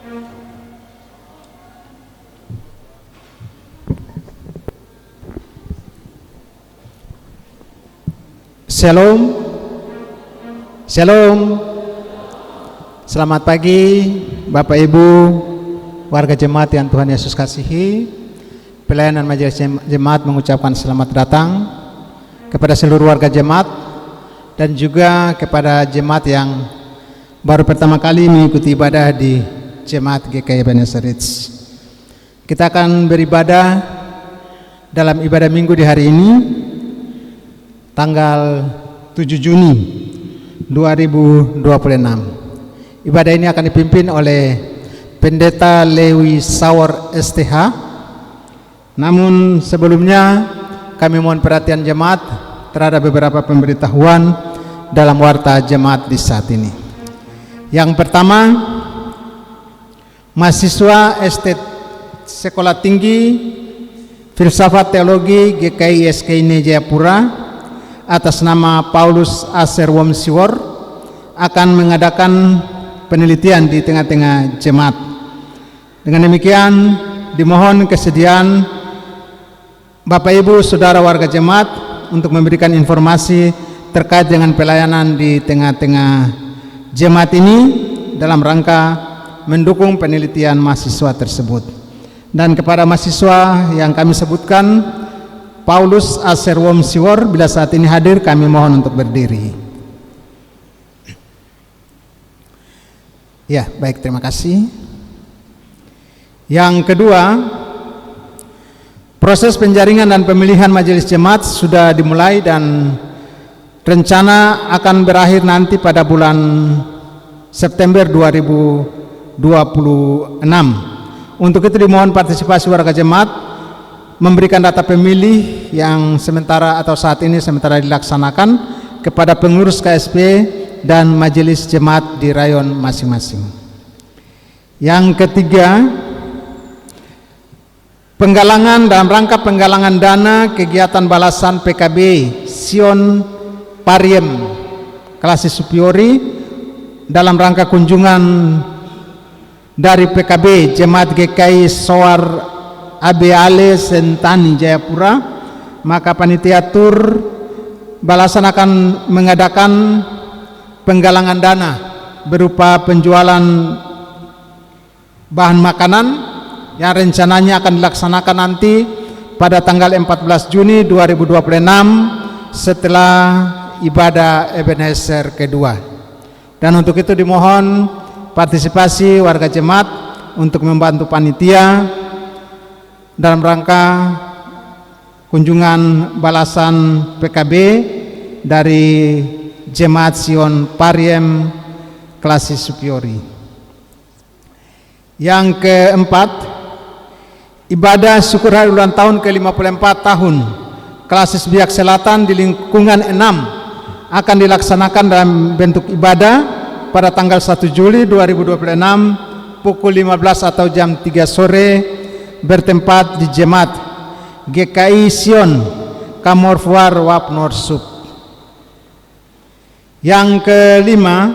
Shalom, Shalom. Selamat pagi Bapak Ibu, warga jemaat yang Tuhan Yesus kasihi. Pelayanan majelis jemaat mengucapkan selamat datang kepada seluruh warga jemaat dan juga kepada jemaat yang baru pertama kali mengikuti ibadah di jemaat GKI Ebenezer Ridge. Kita akan beribadah dalam ibadah minggu di hari ini, tanggal 7 Juni 2026. Ibadah ini akan dipimpin oleh Pendeta Lewi Saur STH. Namun sebelumnya kami mohon perhatian jemaat terhadap beberapa pemberitahuan dalam warta jemaat di saat ini. Yang pertama, mahasiswa Sekolah Tinggi Filsafat Teologi GKI SKIN Jayapura atas nama Paulus Aser Womsiwor akan mengadakan penelitian di tengah-tengah jemaat. Dengan demikian dimohon kesediaan Bapak Ibu Saudara warga jemaat untuk memberikan informasi terkait dengan pelayanan di tengah-tengah jemaat ini dalam rangka mendukung penelitian mahasiswa tersebut. Dan kepada mahasiswa yang kami sebutkan, Paulus Aser Womsiwor, bila saat ini hadir kami mohon untuk berdiri. Ya, baik, terima kasih. Yang kedua, proses penjaringan dan pemilihan majelis jemaat sudah dimulai dan rencana akan berakhir nanti pada bulan September 2026. Untuk itu dimohon partisipasi warga jemaat memberikan data pemilih yang sementara atau saat ini sementara dilaksanakan kepada pengurus KSP dan majelis jemaat di rayon masing-masing. Yang ketiga, penggalangan dalam rangka penggalangan dana kegiatan balasan PKB Sion Pariem Klasi Supiori dalam rangka kunjungan dari PKB Jemaat GKI Soar Abeale Sentani Jayapura, maka panitia tur balasan akan mengadakan penggalangan dana berupa penjualan bahan makanan yang rencananya akan dilaksanakan nanti pada tanggal 14 Juni 2026 setelah ibadah Ebenezer kedua. Dan untuk itu dimohon partisipasi warga jemaat untuk membantu panitia dalam rangka kunjungan balasan PKB dari Jemaat Sion Pariem Klasi Supiori. Yang keempat, ibadah syukur hari ulang tahun ke-54 tahun Klasis Biak Selatan di lingkungan 6 akan dilaksanakan dalam bentuk ibadah pada tanggal 1 Juli 2026 pukul 15 atau jam 3 sore bertempat di Jemaat GKI Sion Kamorfuar Wap Norsup. Yang kelima,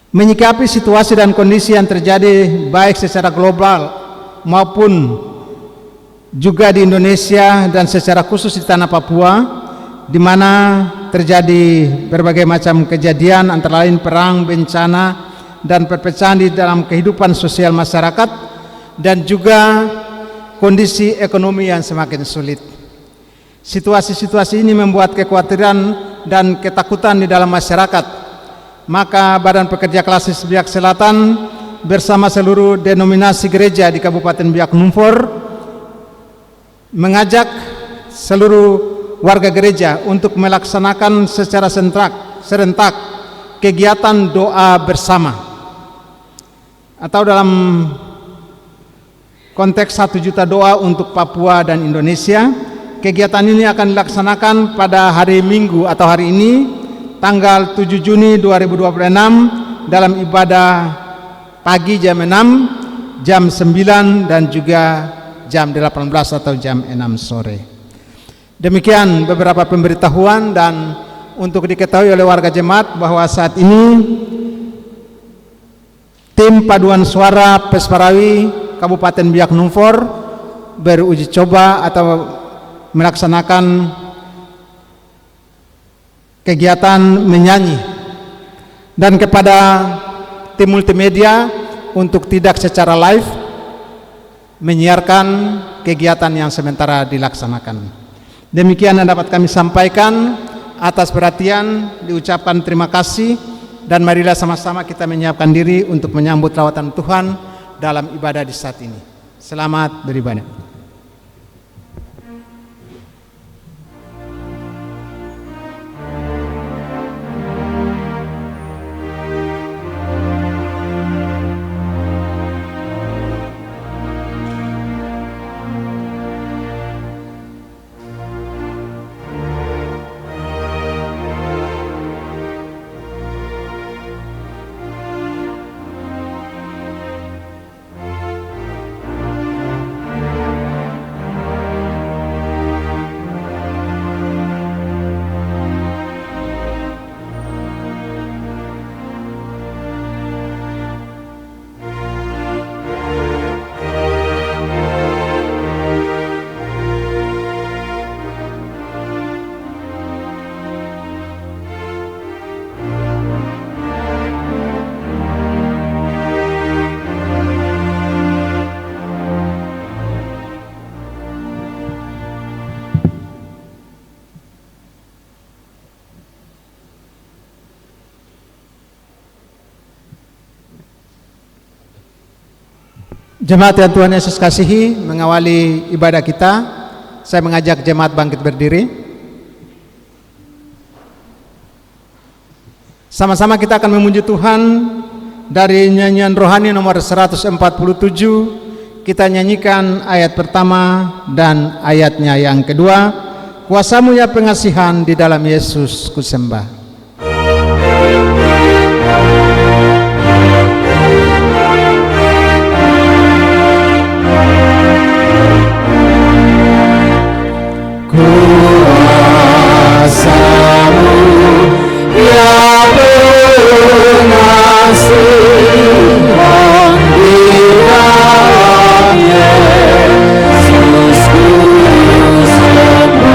menyikapi situasi dan kondisi yang terjadi baik secara global maupun juga di Indonesia dan secara khusus di tanah Papua, di mana terjadi berbagai macam kejadian antara lain perang, bencana, dan perpecahan di dalam kehidupan sosial masyarakat dan juga kondisi ekonomi yang semakin sulit. Situasi-situasi ini membuat kekhawatiran dan ketakutan di dalam masyarakat. Maka Badan Pekerja Klasis Biak Selatan bersama seluruh denominasi gereja di Kabupaten Biak Numfor mengajak seluruh warga gereja untuk melaksanakan secara serentak kegiatan doa bersama, atau dalam konteks 1 juta doa untuk Papua dan Indonesia. Kegiatan ini akan dilaksanakan pada hari Minggu atau hari ini tanggal 7 Juni 2026 dalam ibadah pagi jam 6, jam 9 dan juga jam 18 atau jam 6 sore. Demikian beberapa pemberitahuan, dan untuk diketahui oleh warga jemaat bahwa saat ini Tim Paduan Suara Pesparawi Kabupaten Biak Numfor beruji coba atau melaksanakan kegiatan menyanyi, dan kepada tim multimedia untuk tidak secara live menyiarkan kegiatan yang sementara dilaksanakan. Demikian yang dapat kami sampaikan. Atas perhatian diucapkan terima kasih, dan marilah sama-sama kita menyiapkan diri untuk menyambut lawatan Tuhan dalam ibadah di saat ini. Selamat beribadah. Jemaat yang Tuhan Yesus kasihi, mengawali ibadah kita, saya mengajak jemaat bangkit berdiri. Sama-sama kita akan memuji Tuhan dari nyanyian rohani nomor 147. Kita nyanyikan ayat pertama dan ayatnya yang kedua. Kuasamu ya pengasihan, di dalam Yesus kusembah. Kuasamu ya pengasihan, di dalam Yesus kusembah.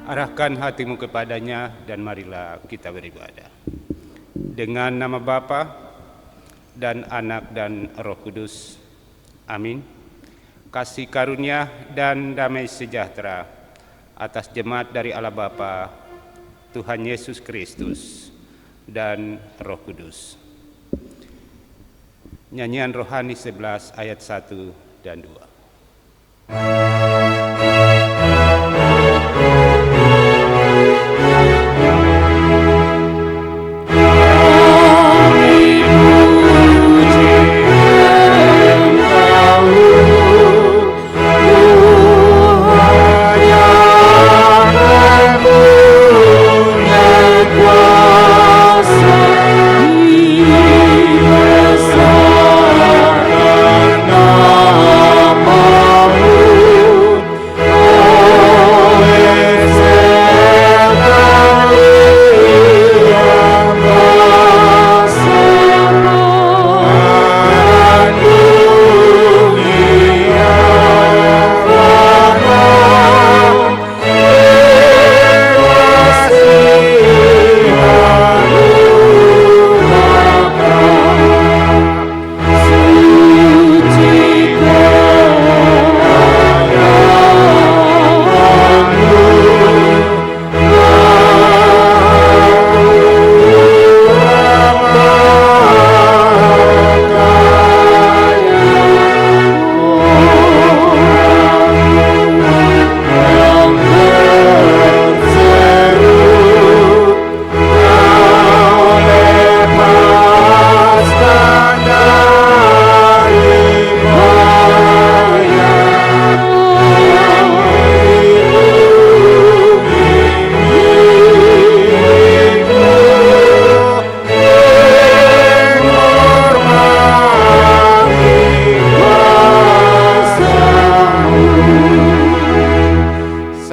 Arahkan hatimu kepadanya dan marilah kita beribadah. Dengan nama Bapa dan Anak dan Roh Kudus. Amin. Kasih karunia dan damai sejahtera atas jemaat dari Allah Bapa, Tuhan Yesus Kristus, dan Roh Kudus. Nyanyian rohani 11 ayat 1 dan 2. Tuhan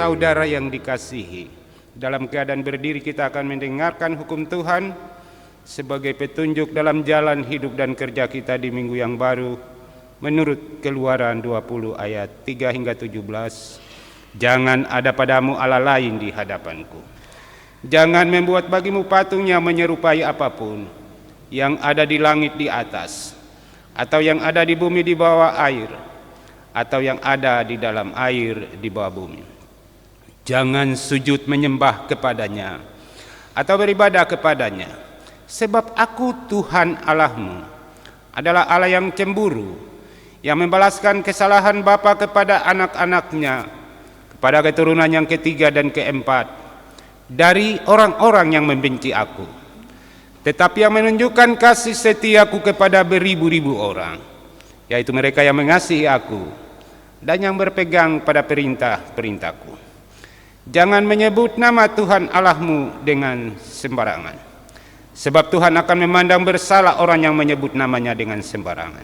Saudara yang dikasihi, dalam keadaan berdiri kita akan mendengarkan hukum Tuhan sebagai petunjuk dalam jalan hidup dan kerja kita di minggu yang baru menurut Keluaran 20 ayat 3 hingga 17. Jangan ada padamu Allah lain di hadapanku. Jangan membuat bagimu patung yang menyerupai apapun yang ada di langit di atas, atau yang ada di bumi di bawah air, atau yang ada di dalam air di bawah bumi. Jangan sujud menyembah kepadanya atau beribadah kepadanya, sebab aku Tuhan Allahmu adalah Allah yang cemburu, yang membalaskan kesalahan bapa kepada anak-anaknya, kepada keturunan yang ketiga dan keempat dari orang-orang yang membenci aku, tetapi yang menunjukkan kasih setiaku kepada beribu-ribu orang, yaitu mereka yang mengasihi aku dan yang berpegang pada perintah-perintahku. Jangan menyebut nama Tuhan Allahmu dengan sembarangan, sebab Tuhan akan memandang bersalah orang yang menyebut namanya dengan sembarangan.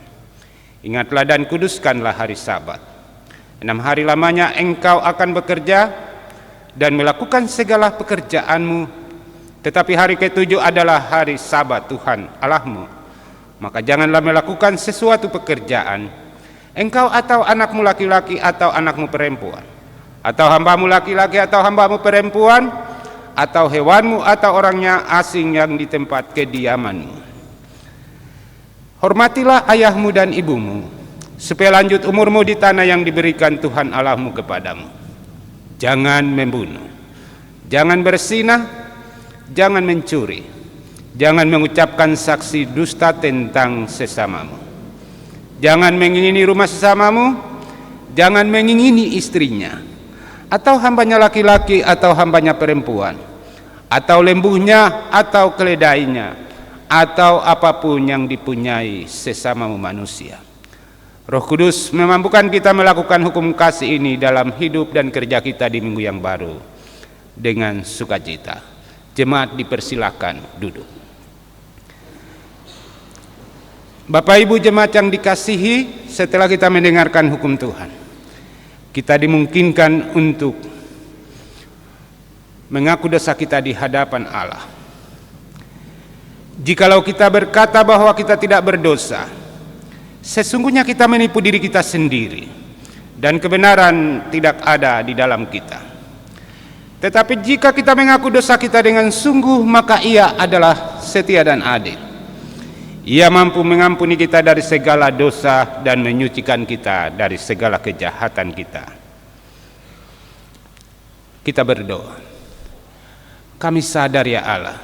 Ingatlah dan kuduskanlah hari Sabat. 6 hari lamanya engkau akan bekerja dan melakukan segala pekerjaanmu, tetapi hari ke-7 adalah hari Sabat Tuhan Allahmu. Maka janganlah melakukan sesuatu pekerjaan, engkau atau anakmu laki-laki atau anakmu perempuan, atau hambamu laki-laki atau hambamu perempuan, atau hewanmu atau orangnya asing yang di tempat kediamanmu. Hormatilah ayahmu dan ibumu, supaya lanjut umurmu di tanah yang diberikan Tuhan Allahmu kepadamu. Jangan membunuh, jangan berzinah, jangan mencuri, jangan mengucapkan saksi dusta tentang sesamamu, jangan mengingini rumah sesamamu, jangan mengingini istrinya, atau hambanya laki-laki atau hambanya perempuan, atau lembunya atau keledainya, atau apapun yang dipunyai sesamamu manusia. Roh Kudus memampukan kita melakukan hukum kasih ini dalam hidup dan kerja kita di minggu yang baru dengan sukacita. Jemaat dipersilakan duduk. Bapak Ibu jemaat yang dikasihi, setelah kita mendengarkan hukum Tuhan, kita dimungkinkan untuk mengaku dosa kita di hadapan Allah. Jikalau kita berkata bahwa kita tidak berdosa, sesungguhnya kita menipu diri kita sendiri dan kebenaran tidak ada di dalam kita. Tetapi jika kita mengaku dosa kita dengan sungguh, maka Ia adalah setia dan adil. Ia mampu mengampuni kita dari segala dosa dan menyucikan kita dari segala kejahatan kita. Kita berdoa. Kami sadar ya Allah,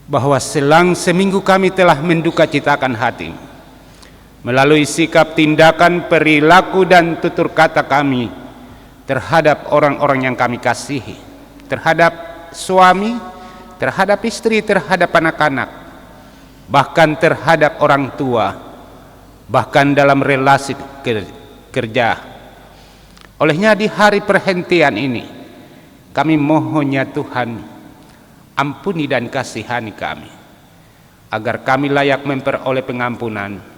bahwa selang seminggu kami telah mendukacitakan hati-Mu melalui sikap, tindakan, perilaku dan tutur kata kami terhadap orang-orang yang kami kasihi, terhadap suami, terhadap istri, terhadap anak-anak, bahkan terhadap orang tua, bahkan dalam relasi kerja. Olehnya di hari perhentian ini kami mohon ya Tuhan, ampuni dan kasihani kami, agar kami layak memperoleh pengampunan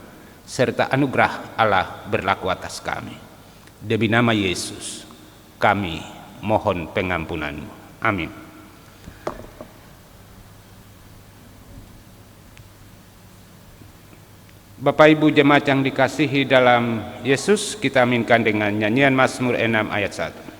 serta anugerah Allah berlaku atas kami. Demi nama Yesus kami mohon pengampunan-Mu. Amin. Bapak Ibu jemaat yang dikasihi dalam Yesus, kita aminkan dengan nyanyian Mazmur 6 ayat 1.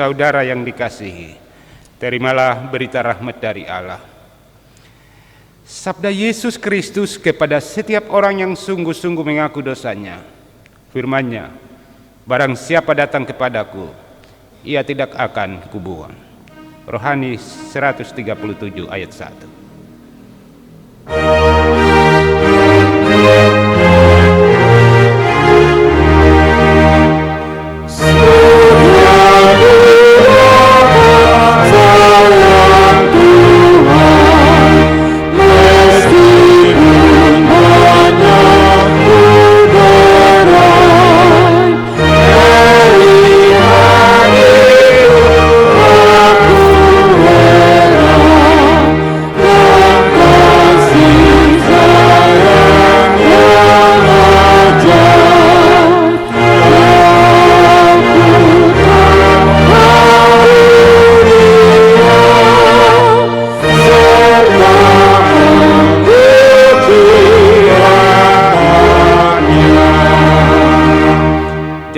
Saudara yang dikasihi, terimalah berita rahmat dari Allah. Sabda Yesus Kristus kepada setiap orang yang sungguh-sungguh mengaku dosanya. Firman-Nya, barang siapa datang kepadaku, ia tidak akan kubuang. Rohani 137 ayat 1.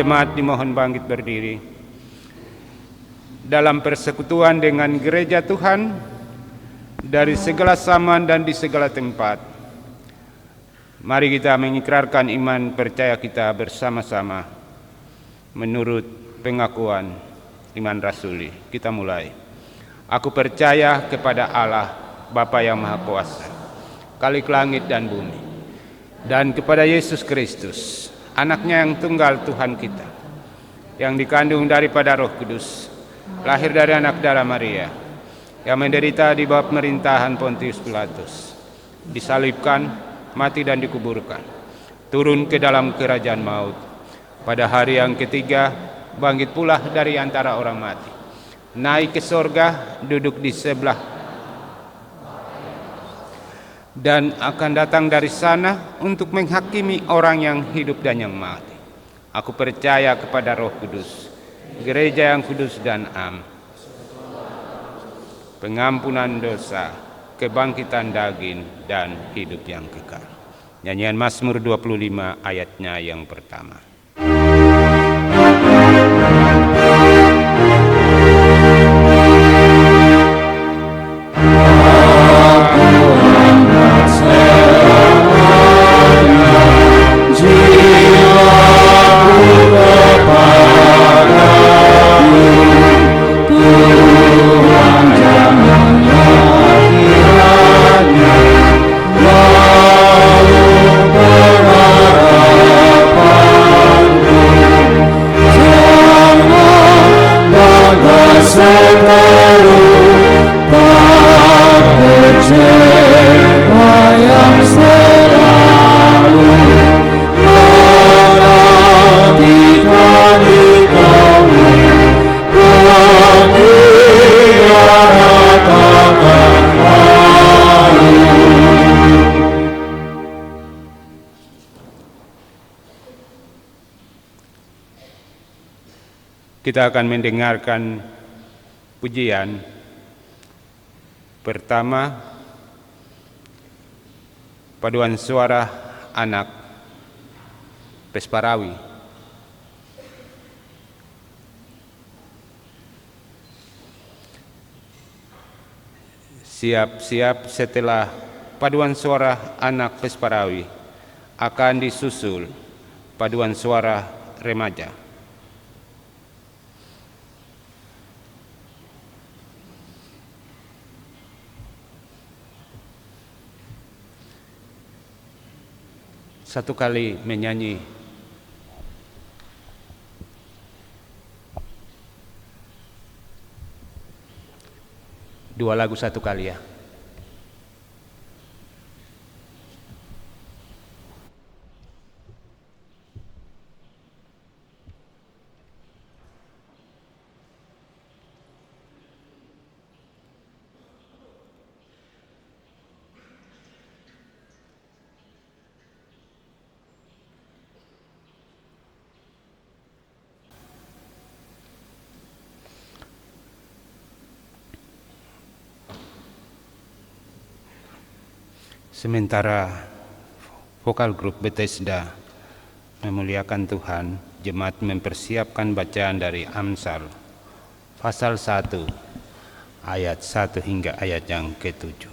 Jemaat dimohon bangkit berdiri. Dalam persekutuan dengan gereja Tuhan dari segala zaman dan di segala tempat, mari kita mengikrarkan iman percaya kita bersama-sama menurut pengakuan iman rasuli. Kita mulai. Aku percaya kepada Allah Bapa yang Maha Kuasa, Khalik langit dan bumi, dan kepada Yesus Kristus, Anaknya yang tunggal Tuhan kita, yang dikandung daripada Roh Kudus, lahir dari anak darah Maria, yang menderita di bawah pemerintahan Pontius Pilatus, disalibkan, mati dan dikuburkan, turun ke dalam kerajaan maut, pada hari yang ketiga bangkit pula dari antara orang mati, naik ke sorga, duduk di sebelah dan akan datang dari sana untuk menghakimi orang yang hidup dan yang mati. Aku percaya kepada Roh Kudus, gereja yang kudus dan am, pengampunan dosa, kebangkitan daging, dan hidup yang kekal. Nyanyian Mazmur 25 ayatnya yang pertama. Kita akan mendengarkan pujian pertama, paduan suara anak Pesparawi. Siap-siap setelah paduan suara anak Pesparawi akan disusul paduan suara remaja. Satu kali menyanyi. Dua lagu satu kali ya. Sementara vokal grup Bethesda memuliakan Tuhan, jemaat mempersiapkan bacaan dari Amsal pasal 1 ayat 1 hingga ayat yang ke-7.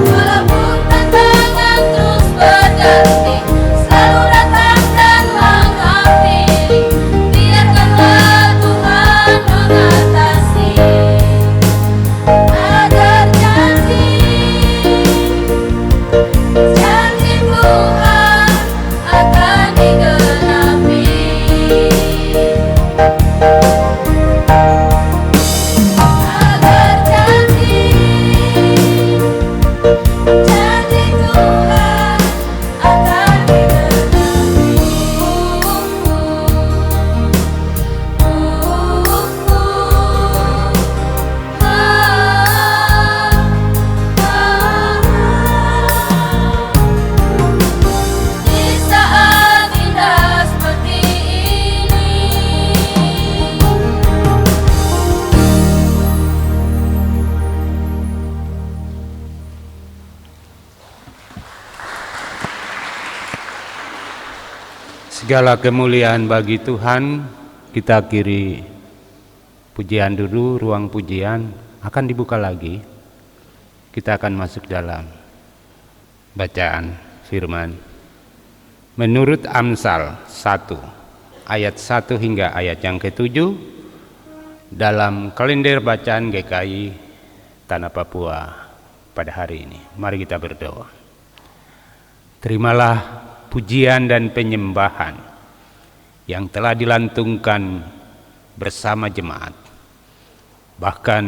Walaupun tantangan terus berganti, selalu datang dan menghampiri, biarkanlah Tuhan mengatasi. Agar janji Tuhan akan digenapi. Agar janji Tuhan akan di saat indah seperti ini. Segala kemuliaan bagi Tuhan. Kita akhiri pujian dulu, ruang pujian akan dibuka lagi. Kita akan masuk dalam bacaan firman. Menurut Amsal 1 ayat 1 hingga ayat yang ke-7 dalam kalender bacaan GKI Tanah Papua pada hari ini. Mari kita berdoa. Terimalah pujian dan penyembahan yang telah dilantungkan bersama jemaat. Bahkan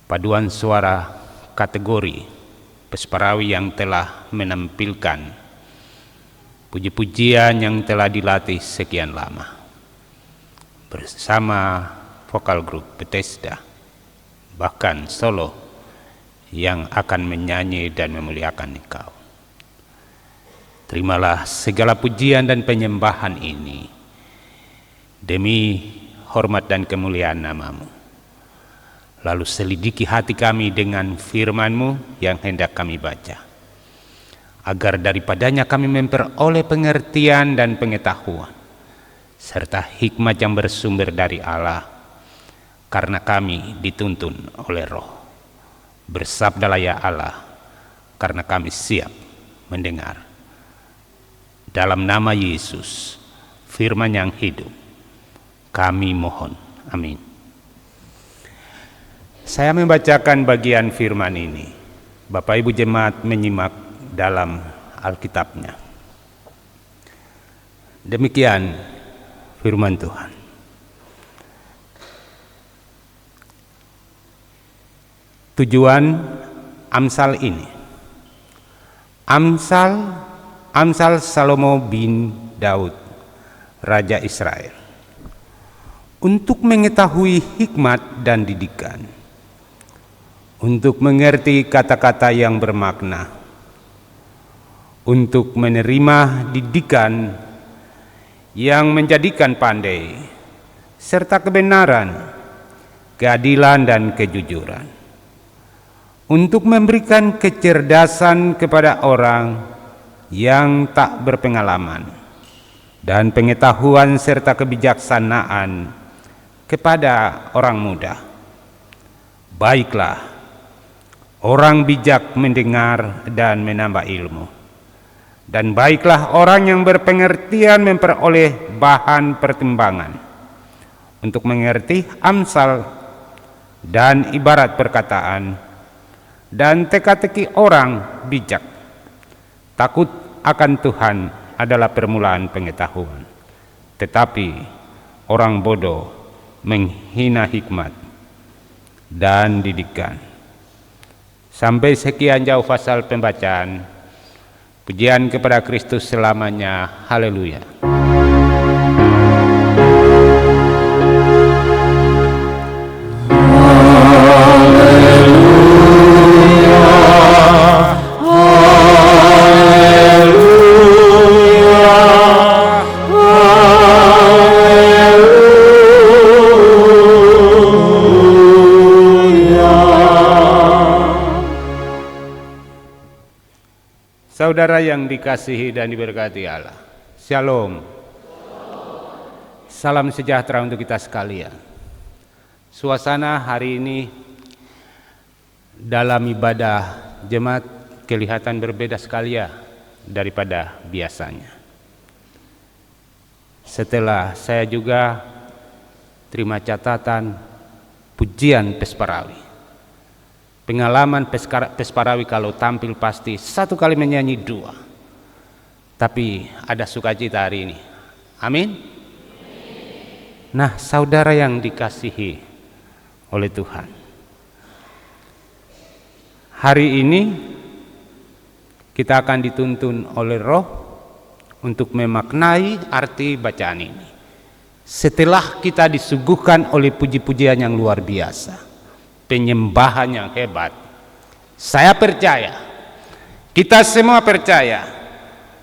paduan suara kategori Pesparawi yang telah menampilkan puji-pujian yang telah dilatih sekian lama bersama vokal grup Bethesda, bahkan solo yang akan menyanyi dan memuliakan Engkau. Terimalah segala pujian dan penyembahan ini demi hormat dan kemuliaan nama-Mu. Lalu selidiki hati kami dengan firman-Mu yang hendak kami baca, agar daripadanya kami memperoleh pengertian dan pengetahuan, serta hikmat yang bersumber dari Allah, karena kami dituntun oleh Roh. Bersabdalah ya Allah, karena kami siap mendengar. Dalam nama Yesus, firman yang hidup, kami mohon. Amin. Saya membacakan bagian firman ini. Bapak Ibu Jemaat menyimak dalam Alkitabnya. Demikian firman Tuhan. Tujuan Amsal ini. Amsal Salomo bin Daud, Raja Israel, untuk mengetahui hikmat dan didikan, untuk mengerti kata-kata yang bermakna, untuk menerima didikan yang menjadikan pandai, serta kebenaran, keadilan dan kejujuran, untuk memberikan kecerdasan kepada orang yang tak berpengalaman, dan pengetahuan serta kebijaksanaan kepada orang muda. Baiklah orang bijak mendengar dan menambah ilmu, dan baiklah orang yang berpengertian memperoleh bahan pertimbangan untuk mengerti amsal dan ibarat perkataan dan teka-teki orang bijak. Takut akan Tuhan adalah permulaan pengetahuan, tetapi orang bodoh menghina hikmat dan didikan. Sampai sekian jauh pasal pembacaan. Pujian kepada Kristus selamanya. Haleluya. Saudara yang dikasihi dan diberkati Allah, Shalom. Salam sejahtera untuk kita sekalian. Suasana hari ini dalam ibadah jemaat kelihatan berbeda sekali ya daripada biasanya. Setelah saya juga terima catatan pujian Pesparawi. Pengalaman Pesparawi kalau tampil pasti satu kali menyanyi dua. Tapi ada sukacita hari ini. Amin. Nah, saudara yang dikasihi oleh Tuhan, hari ini kita akan dituntun oleh Roh untuk memaknai arti bacaan ini. Setelah kita disuguhkan oleh puji-pujian yang luar biasa, penyembahan yang hebat, saya percaya, kita semua percaya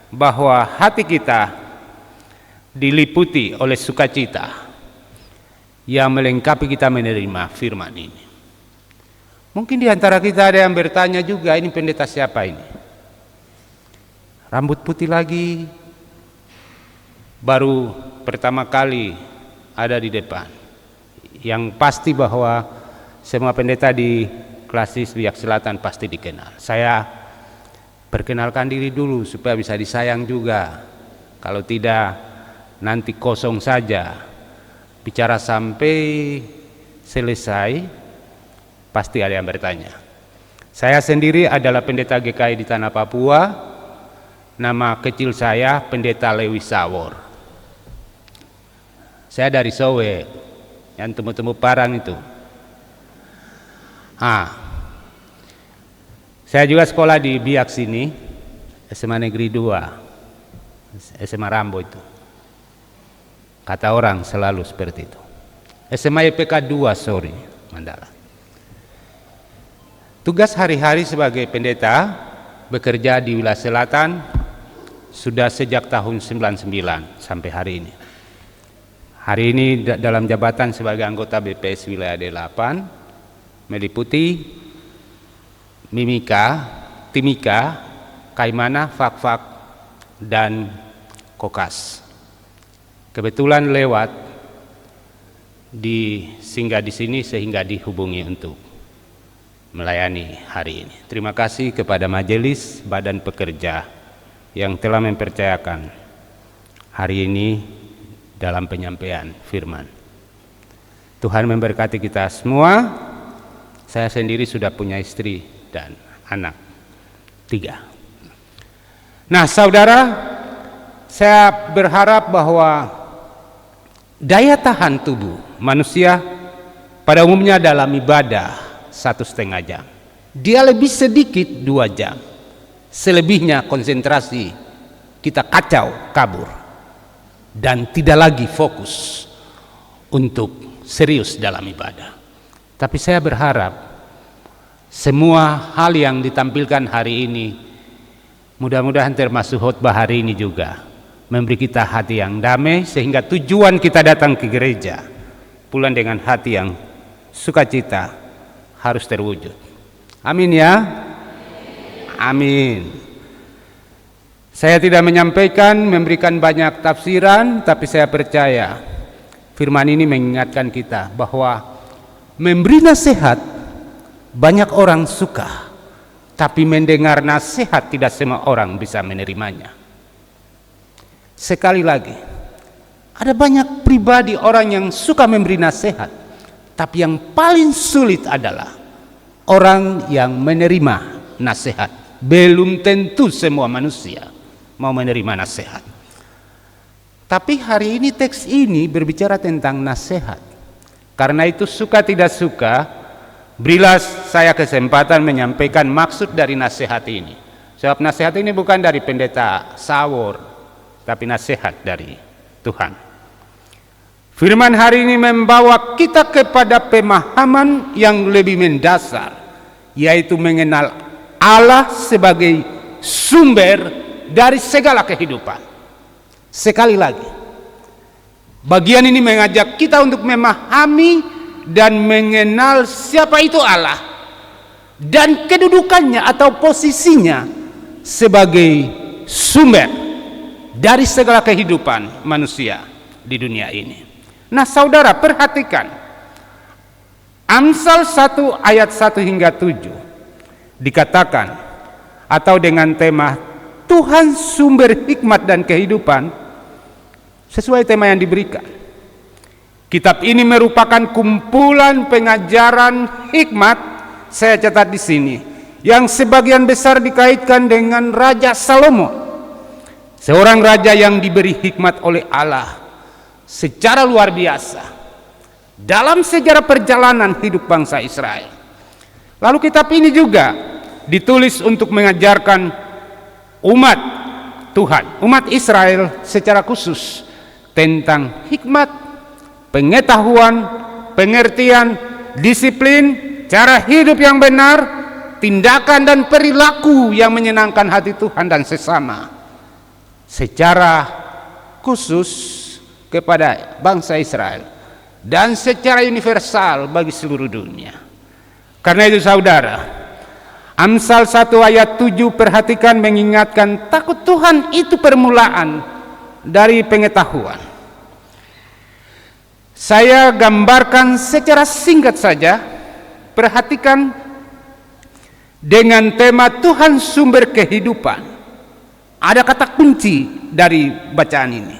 bahwa hati kita diliputi oleh sukacita yang melengkapi kita menerima firman ini. Mungkin di antara kita ada yang bertanya juga, ini pendeta siapa ini? Rambut putih lagi, baru pertama kali ada di depan. Yang pasti bahwa semua pendeta di Klasis Biak Selatan pasti dikenal. Saya perkenalkan diri dulu supaya bisa disayang juga. Kalau tidak nanti kosong saja. Bicara sampai selesai pasti ada yang bertanya. Saya sendiri adalah pendeta GKI di Tanah Papua. Nama kecil saya Pendeta Lewi Sawor. Saya dari Sowe, yang temu-temu parang itu. Saya juga sekolah di Biak sini, SMA Negeri 2, SMA Rambo itu. Kata orang selalu seperti itu. SMA IPK 2, Mandala. Tugas hari-hari sebagai pendeta bekerja di wilayah selatan sudah sejak tahun 99 sampai hari ini. Hari ini dalam jabatan sebagai anggota BPS wilayah D8 meliputi Mimika, Timika, Kaimana, Fakfak, dan Kokas. Kebetulan lewat singgah di sini sehingga dihubungi untuk melayani hari ini. Terima kasih kepada majelis badan pekerja yang telah mempercayakan hari ini dalam penyampaian firman. Tuhan memberkati kita semua. Saya sendiri sudah punya istri dan anak 3. Nah, saudara, saya berharap bahwa daya tahan tubuh manusia pada umumnya dalam ibadah 1,5 jam. Dia lebih sedikit 2 jam. Selebihnya konsentrasi kita kacau, kabur, dan tidak lagi fokus untuk serius dalam ibadah. Tapi saya berharap semua hal yang ditampilkan hari ini, mudah-mudahan termasuk khotbah hari ini juga, memberi kita hati yang damai sehingga tujuan kita datang ke gereja pulang dengan hati yang sukacita harus terwujud. Amin ya. Amin. Saya tidak menyampaikan memberikan banyak tafsiran, tapi saya percaya firman ini mengingatkan kita bahwa memberi nasihat banyak orang suka, tapi mendengar nasihat tidak semua orang bisa menerimanya. Sekali lagi, ada banyak pribadi orang yang suka memberi nasihat, tapi yang paling sulit adalah orang yang menerima nasihat. Belum tentu semua manusia mau menerima nasihat. Tapi hari ini teks ini berbicara tentang nasihat. Karena itu suka tidak suka, berilah saya kesempatan menyampaikan maksud dari nasihat ini. Sebab nasihat ini bukan dari pendeta Sawor, tapi nasihat dari Tuhan. Firman hari ini membawa kita kepada pemahaman yang lebih mendasar, yaitu mengenal Allah sebagai sumber dari segala kehidupan. Sekali lagi, bagian ini mengajak kita untuk memahami dan mengenal siapa itu Allah dan kedudukannya atau posisinya sebagai sumber dari segala kehidupan manusia di dunia ini. Nah, saudara, perhatikan Amsal 1 ayat 1 hingga 7 dikatakan, atau dengan tema Tuhan sumber hikmat dan kehidupan, sesuai tema yang diberikan. Kitab ini merupakan kumpulan pengajaran hikmat, saya catat di sini, yang sebagian besar dikaitkan dengan Raja Salomo, seorang raja yang diberi hikmat oleh Allah secara luar biasa dalam sejarah perjalanan hidup bangsa Israel. Lalu kitab ini juga ditulis untuk mengajarkan umat Tuhan, umat Israel secara khusus tentang hikmat, pengetahuan, pengertian, disiplin, cara hidup yang benar, tindakan dan perilaku yang menyenangkan hati Tuhan dan sesama, secara khusus kepada bangsa Israel dan secara universal bagi seluruh dunia. Karena itu saudara, Amsal 1 ayat 7 perhatikan mengingatkan takut Tuhan itu permulaan dari pengetahuan. Saya gambarkan secara singkat saja. Perhatikan dengan tema Tuhan sumber kehidupan. Ada kata kunci dari bacaan ini.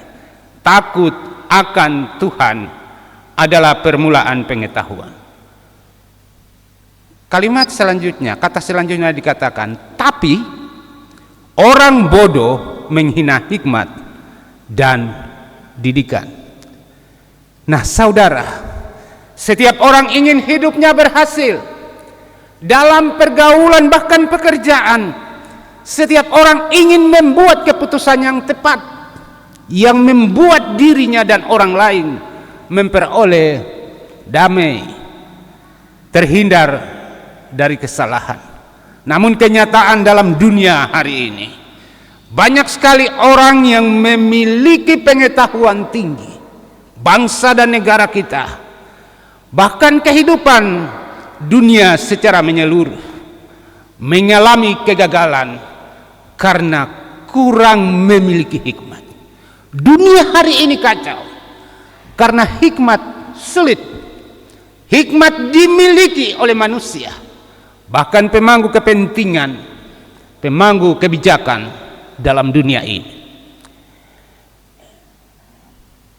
Takut akan Tuhan adalah permulaan pengetahuan. Kalimat selanjutnya, kata selanjutnya dikatakan, tapi orang bodoh menghina hikmat dan didikan. Nah saudara, setiap orang ingin hidupnya berhasil dalam pergaulan bahkan pekerjaan. Setiap orang ingin membuat keputusan yang tepat, yang membuat dirinya dan orang lain memperoleh damai, terhindar dari kesalahan. Namun kenyataan dalam dunia hari ini, banyak sekali orang yang memiliki pengetahuan tinggi, bangsa dan negara kita, bahkan kehidupan dunia secara menyeluruh, mengalami kegagalan karena kurang memiliki hikmat. Dunia hari ini kacau karena hikmat sulit. Hikmat dimiliki oleh manusia, bahkan pemangku kepentingan, pemangku kebijakan dalam dunia ini.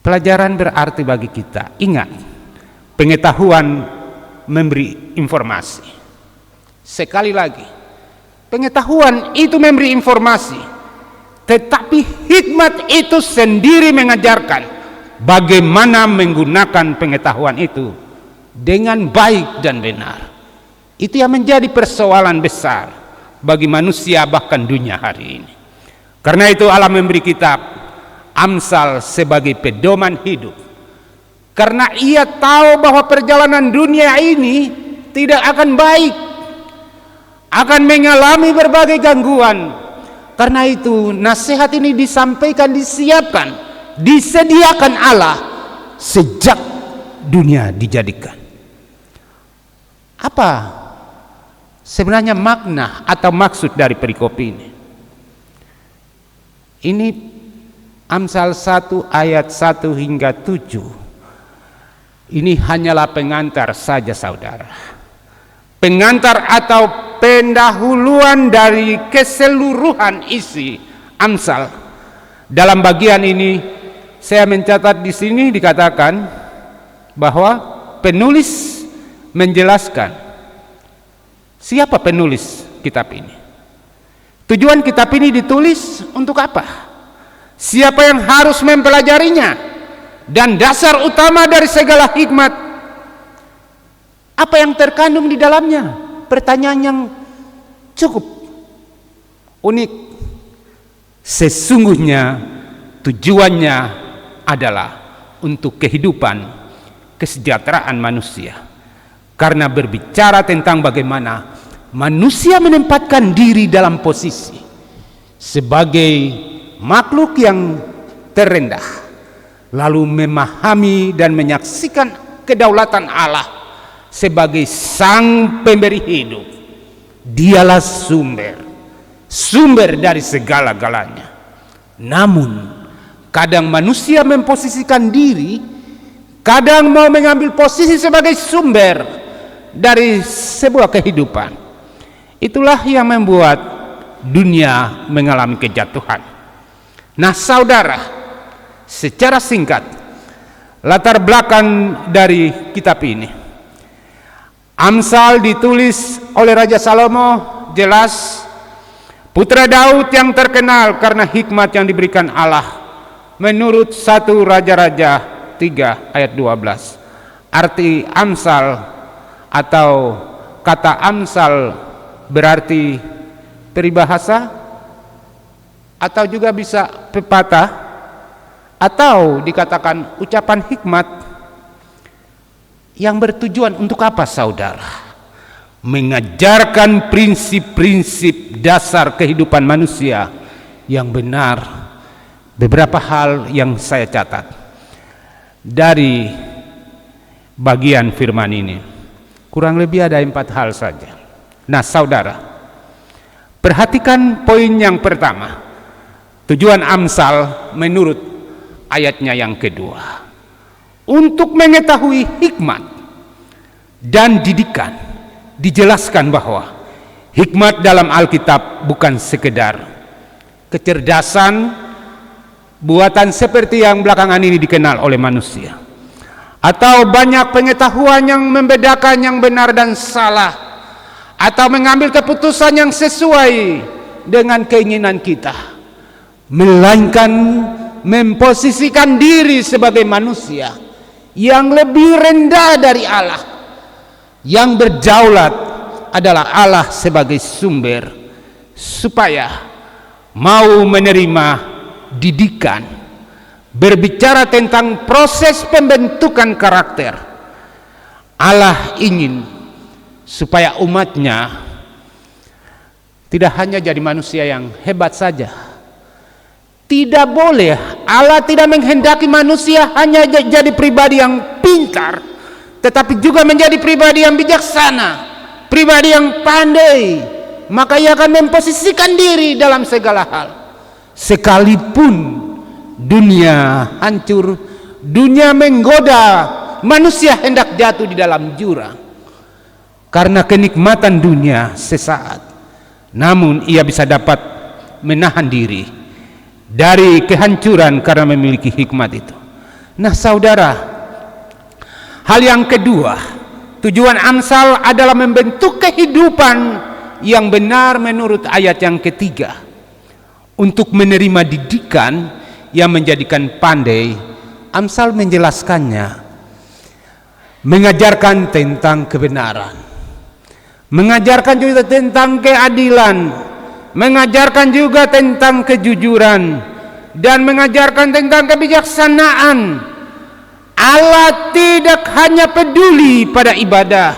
Pelajaran berarti bagi kita. Ingat, pengetahuan memberi informasi. Sekali lagi, pengetahuan itu memberi informasi, tetapi hikmat itu sendiri mengajarkan bagaimana menggunakan pengetahuan itu dengan baik dan benar. Itu yang menjadi persoalan besar bagi manusia bahkan dunia hari ini. Karena itu Allah memberi kitab Amsal sebagai pedoman hidup. Karena ia tahu bahwa perjalanan dunia ini tidak akan baik, akan mengalami berbagai gangguan. Karena itu nasihat ini disampaikan, disiapkan, disediakan Allah sejak dunia dijadikan. Apa sebenarnya makna atau maksud dari perikop ini? Ini Amsal 1 ayat 1 hingga 7. Ini hanyalah pengantar saja saudara. Pengantar atau pendahuluan dari keseluruhan isi Amsal. Dalam bagian ini saya mencatat di sini dikatakan bahwa penulis menjelaskan siapa penulis kitab ini. Tujuan kitab ini ditulis untuk apa? Siapa yang harus mempelajarinya? Dan dasar utama dari segala hikmat, apa yang terkandung di dalamnya? Pertanyaan yang cukup unik. Sesungguhnya tujuannya adalah untuk kehidupan, kesejahteraan manusia. Karena berbicara tentang bagaimana manusia menempatkan diri dalam posisi sebagai makhluk yang terendah, lalu memahami dan menyaksikan kedaulatan Allah sebagai sang pemberi hidup. Dialah sumber dari segala-galanya. Namun kadang manusia memposisikan diri, kadang mau mengambil posisi sebagai sumber, dari sebuah kehidupan. Itulah yang membuat dunia mengalami kejatuhan. Nah saudara, secara singkat latar belakang dari kitab ini. Amsal ditulis oleh Raja Salomo, jelas putra Daud yang terkenal karena hikmat yang diberikan Allah. Menurut 1 Raja-Raja 3 ayat 12. Arti Amsal atau kata Amsal berarti peribahasa, atau juga bisa pepatah, atau dikatakan ucapan hikmat yang bertujuan untuk apa saudara? Mengajarkan prinsip-prinsip dasar kehidupan manusia yang benar. Beberapa hal yang saya catat dari bagian firman ini, kurang lebih ada 4 hal saja. Nah saudara, perhatikan poin yang pertama. Tujuan Amsal menurut ayatnya yang kedua, untuk mengetahui hikmat dan didikan. Dijelaskan bahwa hikmat dalam Alkitab bukan sekedar kecerdasan buatan seperti yang belakangan ini dikenal oleh manusia, atau banyak pengetahuan yang membedakan yang benar dan salah, atau mengambil keputusan yang sesuai dengan keinginan kita, melainkan memposisikan diri sebagai manusia yang lebih rendah dari Allah. Yang berdaulat adalah Allah sebagai sumber, supaya mau menerima didikan. Berbicara tentang proses pembentukan karakter, Allah ingin supaya umatnya tidak hanya jadi manusia yang hebat saja. Tidak boleh, Allah tidak menghendaki manusia hanya jadi pribadi yang pintar, tetapi juga menjadi pribadi yang bijaksana, pribadi yang pandai. Maka ia akan memposisikan diri dalam segala hal. Sekalipun dunia hancur, dunia menggoda, manusia hendak jatuh di dalam jurang karena kenikmatan dunia sesaat, namun ia bisa dapat menahan diri dari kehancuran karena memiliki hikmat itu. Nah saudara, hal yang kedua, tujuan Amsal adalah membentuk kehidupan yang benar menurut ayat yang ketiga, untuk menerima didikan yang menjadikan pandai. Amsal menjelaskannya, mengajarkan tentang kebenaran, mengajarkan juga tentang keadilan, mengajarkan juga tentang kejujuran, dan mengajarkan tentang kebijaksanaan. Allah tidak hanya peduli pada ibadah,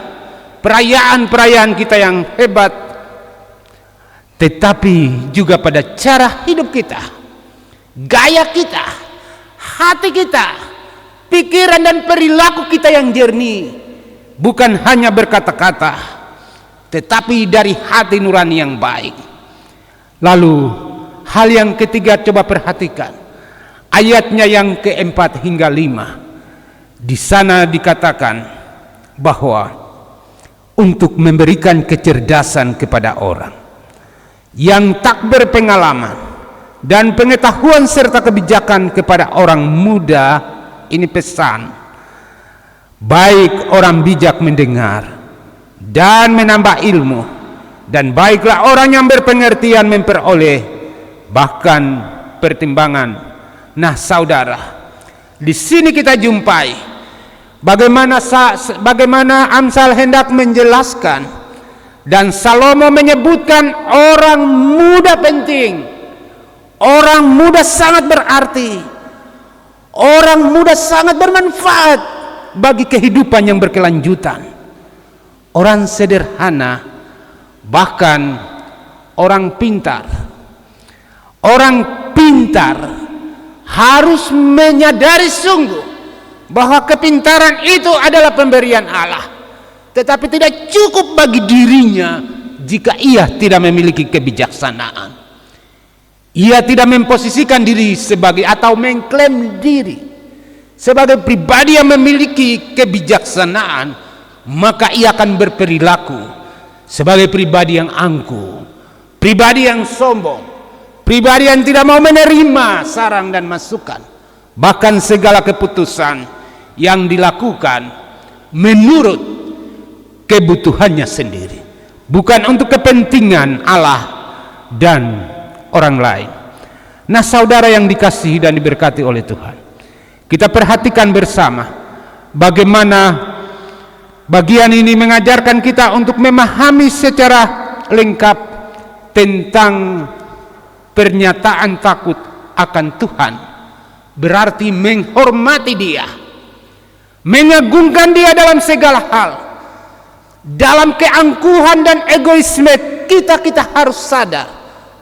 perayaan-perayaan kita yang hebat, tetapi juga pada cara hidup kita, gaya kita, hati kita, pikiran dan perilaku kita yang jernih. Bukan hanya berkata-kata, tetapi dari hati nurani yang baik. Lalu hal yang ketiga, coba perhatikan ayatnya yang keempat hingga 5. Di sana dikatakan bahwa untuk memberikan kecerdasan kepada orang yang tak berpengalaman dan pengetahuan serta kebijakan kepada orang muda, ini pesan, baik orang bijak mendengar dan menambah ilmu, dan baiklah orang yang berpengertian memperoleh bahkan pertimbangan. Nah saudara, di sini kita jumpai bagaimana Amsal hendak menjelaskan, dan Salomo menyebutkan orang muda penting, orang muda sangat berarti, orang muda sangat bermanfaat bagi kehidupan yang berkelanjutan. Orang sederhana, bahkan orang pintar. Orang pintar harus menyadari sungguh bahwa kepintaran itu adalah pemberian Allah, tetapi tidak cukup bagi dirinya jika ia tidak memiliki kebijaksanaan. Ia tidak memposisikan diri sebagai atau mengklaim diri sebagai pribadi yang memiliki kebijaksanaan, maka ia akan berperilaku sebagai pribadi yang angkuh, pribadi yang sombong, pribadi yang tidak mau menerima saran dan masukan. Bahkan segala keputusan yang dilakukan menurut kebutuhannya sendiri, bukan untuk kepentingan Allah dan orang lain. Nah, saudara yang dikasihi dan diberkati oleh Tuhan, kita perhatikan bersama bagaimana bagian ini mengajarkan kita untuk memahami secara lengkap tentang pernyataan takut akan Tuhan. Berarti menghormati Dia, mengagungkan Dia dalam segala hal. Dalam keangkuhan dan egoisme kita harus sadar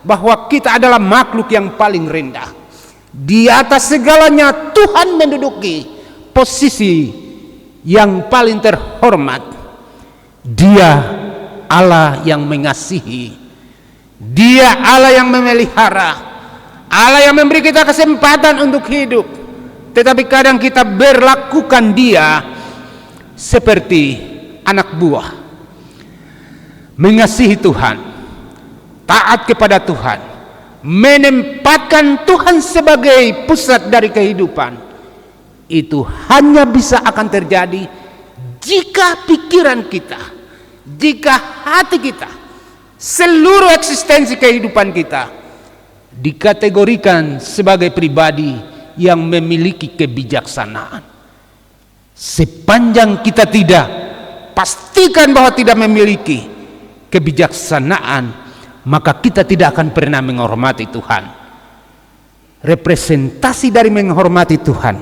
bahwa kita adalah makhluk yang paling rendah. Di atas segalanya Tuhan menduduki posisi yang paling terhormat. Dia Allah yang mengasihi, Dia Allah yang memelihara, Allah yang memberi kita kesempatan untuk hidup. Tetapi kadang kita berlakukan Dia seperti anak buah. Mengasihi Tuhan, taat kepada Tuhan, menempatkan Tuhan sebagai pusat dari kehidupan, itu hanya bisa akan terjadi jika pikiran kita, jika hati kita, seluruh eksistensi kehidupan kita dikategorikan sebagai pribadi yang memiliki kebijaksanaan. Sepanjang kita tidak pastikan bahwa tidak memiliki kebijaksanaan, maka kita tidak akan pernah menghormati Tuhan. Representasi dari menghormati Tuhan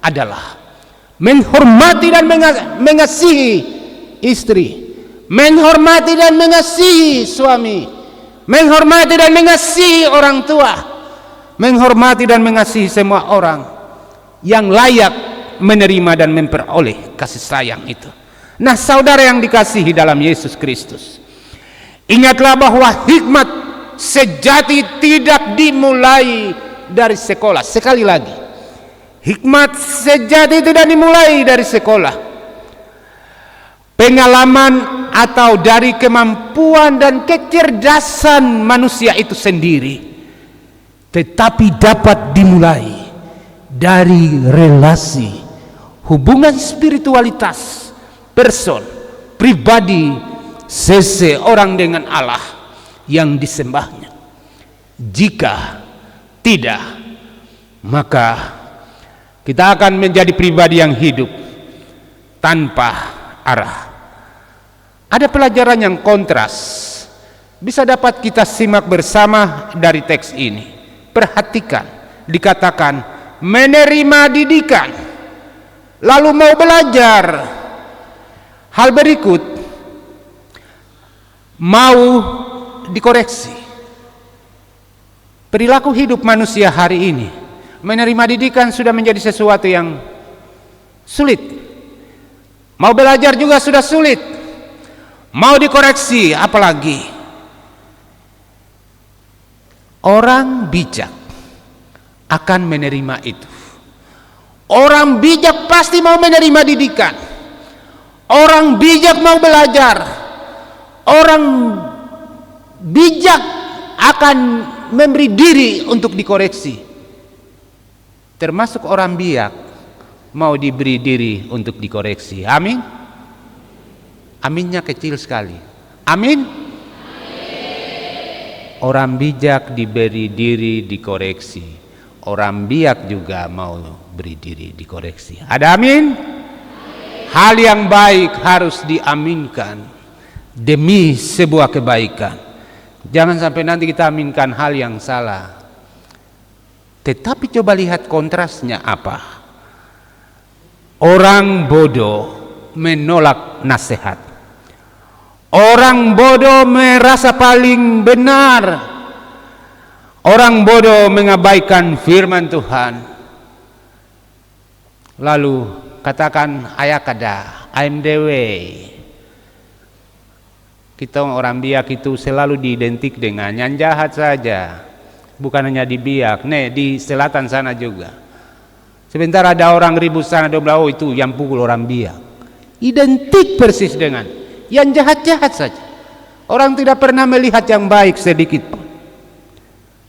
adalah menghormati dan mengasihi istri, menghormati dan mengasihi suami, menghormati dan mengasihi orang tua, menghormati dan mengasihi semua orang yang layak menerima dan memperoleh kasih sayang itu. Nah, saudara yang dikasihi dalam Yesus Kristus, ingatlah bahwa hikmat sejati tidak dimulai dari sekolah. Sekali lagi, hikmat sejati tidak dimulai dari sekolah, pengalaman, atau dari kemampuan dan kecerdasan manusia itu sendiri, tetapi dapat dimulai dari relasi, hubungan spiritualitas person, pribadi seseorang dengan Allah yang disembahnya. Jika tidak, maka kita akan menjadi pribadi yang hidup tanpa arah. Ada pelajaran yang kontras bisa dapat kita simak bersama dari teks ini. Perhatikan, dikatakan menerima didikan, lalu mau belajar. Hal berikut mau dikoreksi. Perilaku hidup manusia hari ini, menerima didikan sudah menjadi sesuatu yang sulit. Mau belajar juga sudah sulit. Mau dikoreksi apalagi. Orang bijak akan menerima itu. Orang bijak pasti mau menerima didikan. Orang bijak mau belajar. Orang bijak akan memberi diri untuk dikoreksi. Termasuk orang bijak mau diberi diri untuk dikoreksi. Amin. Aminnya kecil sekali. Amin. Orang bijak diberi diri dikoreksi. Orang bijak juga mau beri diri dikoreksi. Ada amin? Hal yang baik harus diaminkan demi sebuah kebaikan. Jangan sampai nanti kita aminkan hal yang salah. Tetapi coba lihat kontrasnya apa. Orang bodoh menolak nasihat. Orang bodoh merasa paling benar. Orang bodoh mengabaikan firman Tuhan. Lalu katakan ayakada, I'm the way. Kita orang biak itu selalu diidentik dengan yang jahat saja. Bukan hanya di Biak, di selatan sana juga. Sebentar ada orang ribut sana, dia bilang, oh itu yang pukul orang Biak. Identik persis dengan yang jahat-jahat saja. Orang tidak pernah melihat yang baik sedikit pun.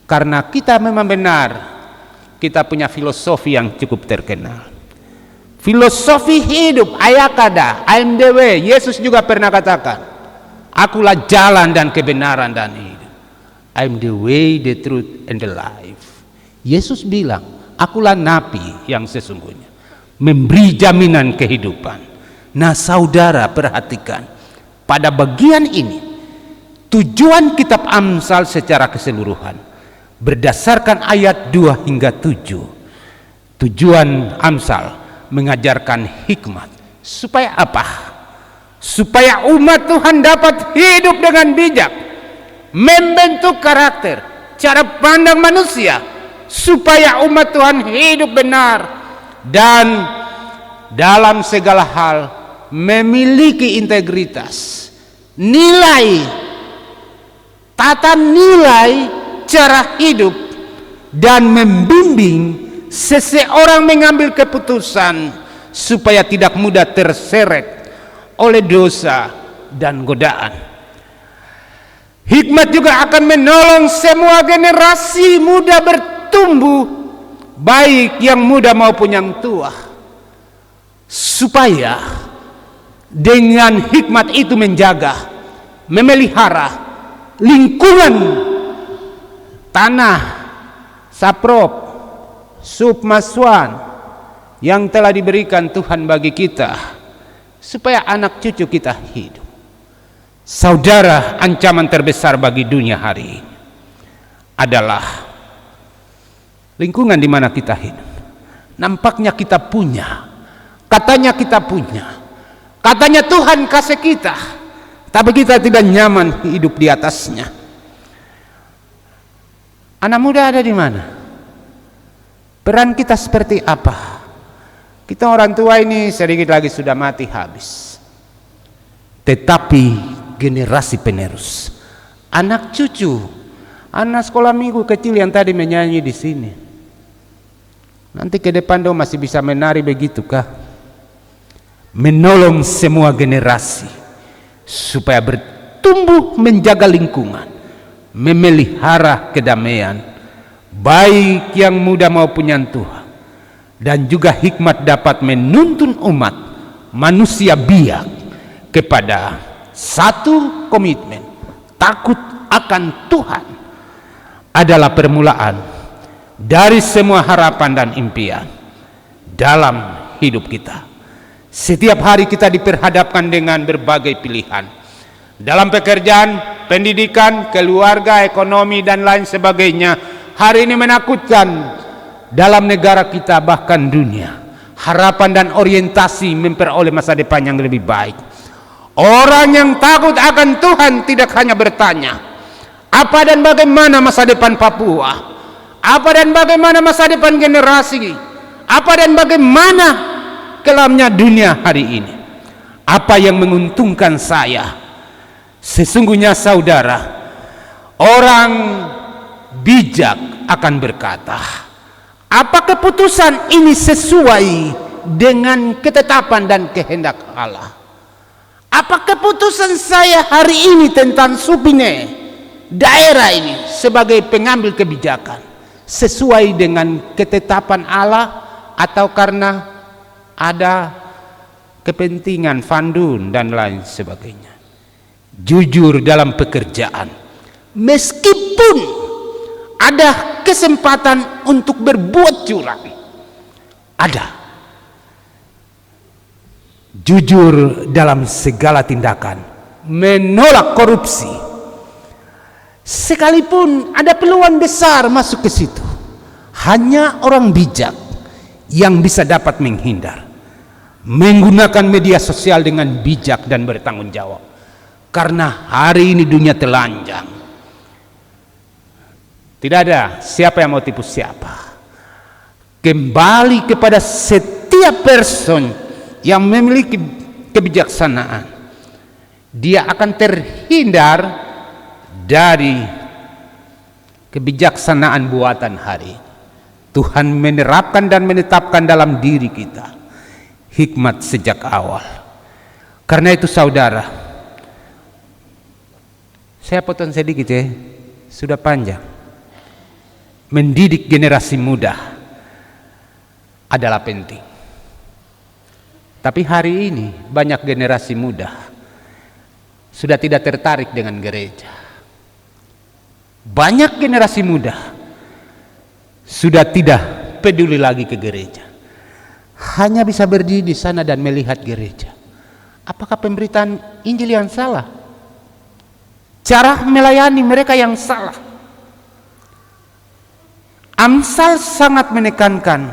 Karena kita memang benar, kita punya filosofi yang cukup terkenal. Filosofi hidup, ayakada, I am the way. Yesus juga pernah katakan, akulah jalan dan kebenaran dan hidup. I am the way, the truth, and the life. Yesus bilang, akulah nabi yang sesungguhnya, memberi jaminan kehidupan. Nah saudara perhatikan, pada bagian ini, tujuan kitab Amsal secara keseluruhan, berdasarkan ayat 2 hingga 7. Tujuan Amsal mengajarkan hikmat. Supaya apa? Supaya umat Tuhan dapat hidup dengan bijak, membentuk karakter, cara pandang manusia, supaya umat Tuhan hidup benar dan dalam segala hal memiliki integritas, nilai, tata nilai cara hidup, dan membimbing seseorang mengambil keputusan supaya tidak mudah terseret oleh dosa dan godaan. Hikmat juga akan menolong semua generasi muda bertumbuh, baik yang muda maupun yang tua, supaya dengan hikmat itu menjaga, memelihara lingkungan tanah, saprop, submaswan yang telah diberikan Tuhan bagi kita, supaya anak cucu kita hidup. Saudara, ancaman terbesar bagi dunia hari ini adalah lingkungan di mana kita hidup. Nampaknya kita punya, katanya kita punya, katanya Tuhan kasih kita, tapi kita tidak nyaman hidup di atasnya. Anak muda ada di mana? Peran kita seperti apa? Kita orang tua ini sedikit lagi sudah mati habis. Tetapi generasi penerus, anak cucu, anak sekolah minggu kecil yang tadi menyanyi di sini, nanti ke depan dong masih bisa menari begitukah? Menolong semua generasi supaya bertumbuh menjaga lingkungan, memelihara kedamaian, baik yang muda maupun yang tua, dan juga hikmat dapat menuntun umat manusia biak kepada satu komitmen, takut akan Tuhan adalah permulaan dari semua harapan dan impian dalam hidup kita. Setiap hari kita diperhadapkan dengan berbagai pilihan dalam pekerjaan, pendidikan, keluarga, ekonomi, dan lain sebagainya. Hari ini menakutkan dalam negara kita, bahkan dunia. Harapan dan orientasi memperoleh masa depan yang lebih baik. Orang yang takut akan Tuhan tidak hanya bertanya, apa dan bagaimana masa depan Papua? Apa dan bagaimana masa depan generasi? Apa dan bagaimana kelamnya dunia hari ini? Apa yang menguntungkan saya? Sesungguhnya saudara, orang bijak akan berkata, apa keputusan ini sesuai dengan ketetapan dan kehendak Allah? Apa keputusan saya hari ini tentang Supine, daerah ini, sebagai pengambil kebijakan, sesuai dengan ketetapan Allah atau karena ada kepentingan fandun dan lain sebagainya? Jujur dalam pekerjaan, meskipun ada kesempatan untuk berbuat curang, ada. Jujur dalam segala tindakan, menolak korupsi, sekalipun ada peluang besar masuk ke situ, hanya orang bijak yang bisa dapat menghindar, menggunakan media sosial dengan bijak dan bertanggung jawab. Karena hari ini dunia telanjang, tidak ada siapa yang mau tipu siapa. Kembali kepada setiap person yang memiliki kebijaksanaan, dia akan terhindar dari kebijaksanaan buatan hari. Tuhan menerapkan dan menetapkan dalam diri kita hikmat sejak awal. Karena itu saudara, saya potong sedikit ya, sudah panjang. Mendidik generasi muda adalah penting. Tapi hari ini banyak generasi muda sudah tidak tertarik dengan gereja. Banyak generasi muda sudah tidak peduli lagi ke gereja. Hanya bisa berdiri di sana dan melihat gereja. Apakah pemberitaan Injil yang salah? Cara melayani mereka yang salah. Amsal sangat menekankan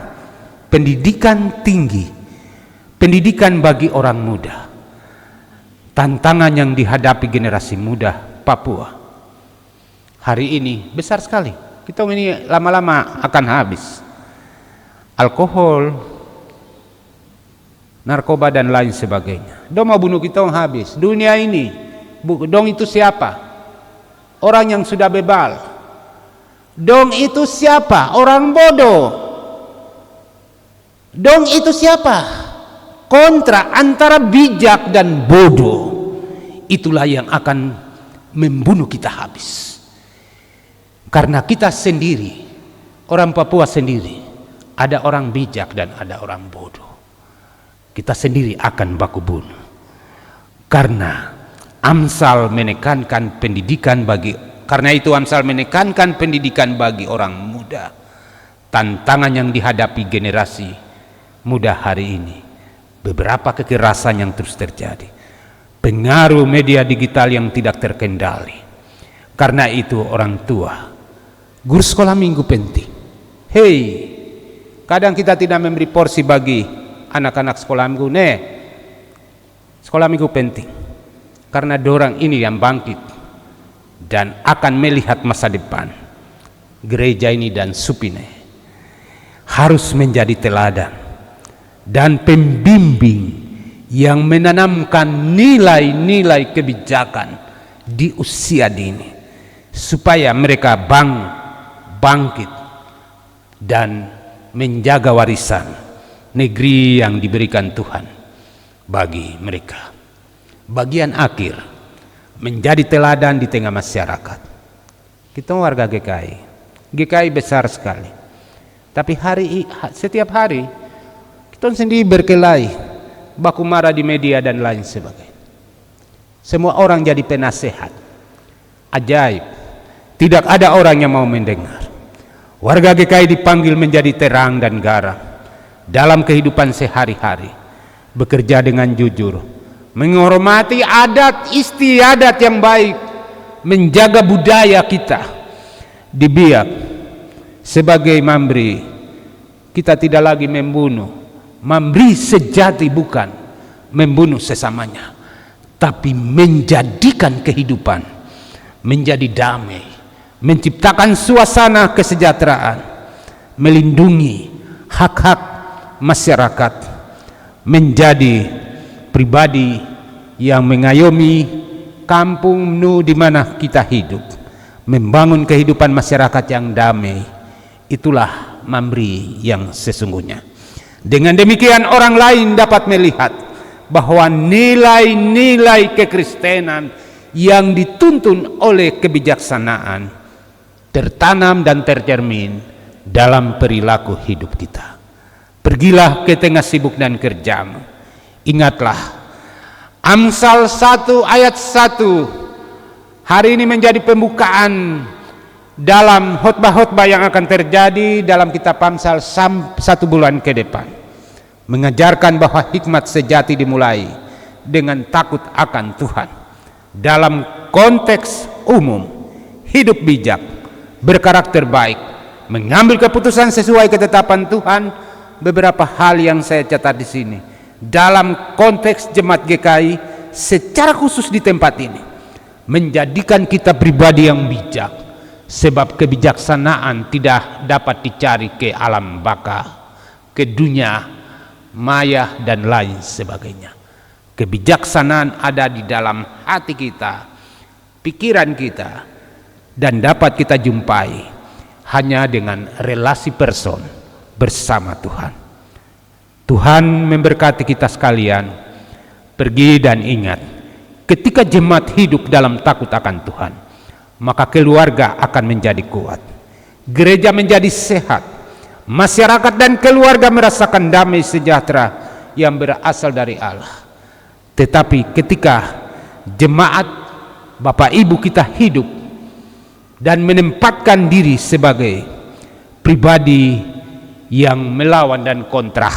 pendidikan tinggi, pendidikan bagi orang muda. Tantangan yang dihadapi generasi muda Papua hari ini besar sekali. Kita ini lama-lama akan habis. Alkohol, narkoba dan lain sebagainya. Dong mau bunuh kita habis. Dunia ini, dong itu siapa? Orang yang sudah bebal. Dong itu siapa? Orang bodoh. Dong itu siapa? Kontra antara bijak dan bodoh. Itulah yang akan membunuh kita habis. Karena kita sendiri, orang Papua sendiri, ada orang bijak dan ada orang bodoh. Kita sendiri akan baku bunuh. Karena Amsal menekankan pendidikan karena itu Amsal menekankan pendidikan bagi orang muda. Tantangan yang dihadapi generasi muda hari ini, beberapa kekerasan yang terus terjadi, pengaruh media digital yang tidak terkendali. Karena itu orang tua, guru sekolah minggu penting. Hei, kadang kita tidak memberi porsi bagi anak-anak sekolah minggu. Sekolah minggu penting. Karena dorang ini yang bangkit dan akan melihat masa depan. Gereja ini dan Supine harus menjadi teladan dan pembimbing yang menanamkan nilai-nilai kebijakan di usia dini, supaya mereka bangkit dan menjaga warisan negeri yang diberikan Tuhan bagi mereka. Bagian akhir, menjadi teladan di tengah masyarakat. Kita warga GKI besar sekali. Tapi setiap hari kita sendiri berkelahi, baku marah di media dan lain sebagainya. Semua orang jadi penasehat. Ajaib, tidak ada orang yang mau mendengar. Warga GKI dipanggil menjadi terang dan garam dalam kehidupan sehari-hari, bekerja dengan jujur, menghormati adat istiadat yang baik, menjaga budaya kita di Biak. Sebagai Mambri, kita tidak lagi membunuh. Mambri sejati bukan membunuh sesamanya, tapi menjadikan kehidupan menjadi damai, menciptakan suasana kesejahteraan, melindungi hak-hak masyarakat, menjadi pribadi yang mengayomi kampung di mana kita hidup, membangun kehidupan masyarakat yang damai. Itulah Mambri yang sesungguhnya. Dengan demikian orang lain dapat melihat bahwa nilai-nilai kekristenan yang dituntun oleh kebijaksanaan tertanam dan tercermin dalam perilaku hidup kita. Pergilah ke tengah sibuk dan kerjamu. Ingatlah, Amsal 1 ayat 1 hari ini menjadi pembukaan dalam khotbah-khotbah yang akan terjadi dalam kitab Amsal 1 bulan ke depan. Mengajarkan bahwa hikmat sejati dimulai dengan takut akan Tuhan. Dalam konteks umum, hidup bijak, berkarakter baik, mengambil keputusan sesuai ketetapan Tuhan. Beberapa hal yang saya catat di sini dalam konteks jemaat GKI secara khusus di tempat ini, menjadikan kita pribadi yang bijak, sebab kebijaksanaan tidak dapat dicari ke alam baka, ke dunia maya dan lain sebagainya. Kebijaksanaan ada di dalam hati kita, pikiran kita, dan dapat kita jumpai hanya dengan relasi person bersama Tuhan. Tuhan memberkati kita sekalian. Pergi dan ingat, ketika jemaat hidup dalam takut akan Tuhan, maka keluarga akan menjadi kuat, gereja menjadi sehat, masyarakat dan keluarga merasakan damai sejahtera yang berasal dari Allah. Tetapi ketika jemaat Bapak Ibu kita hidup dan menempatkan diri sebagai pribadi yang melawan dan kontra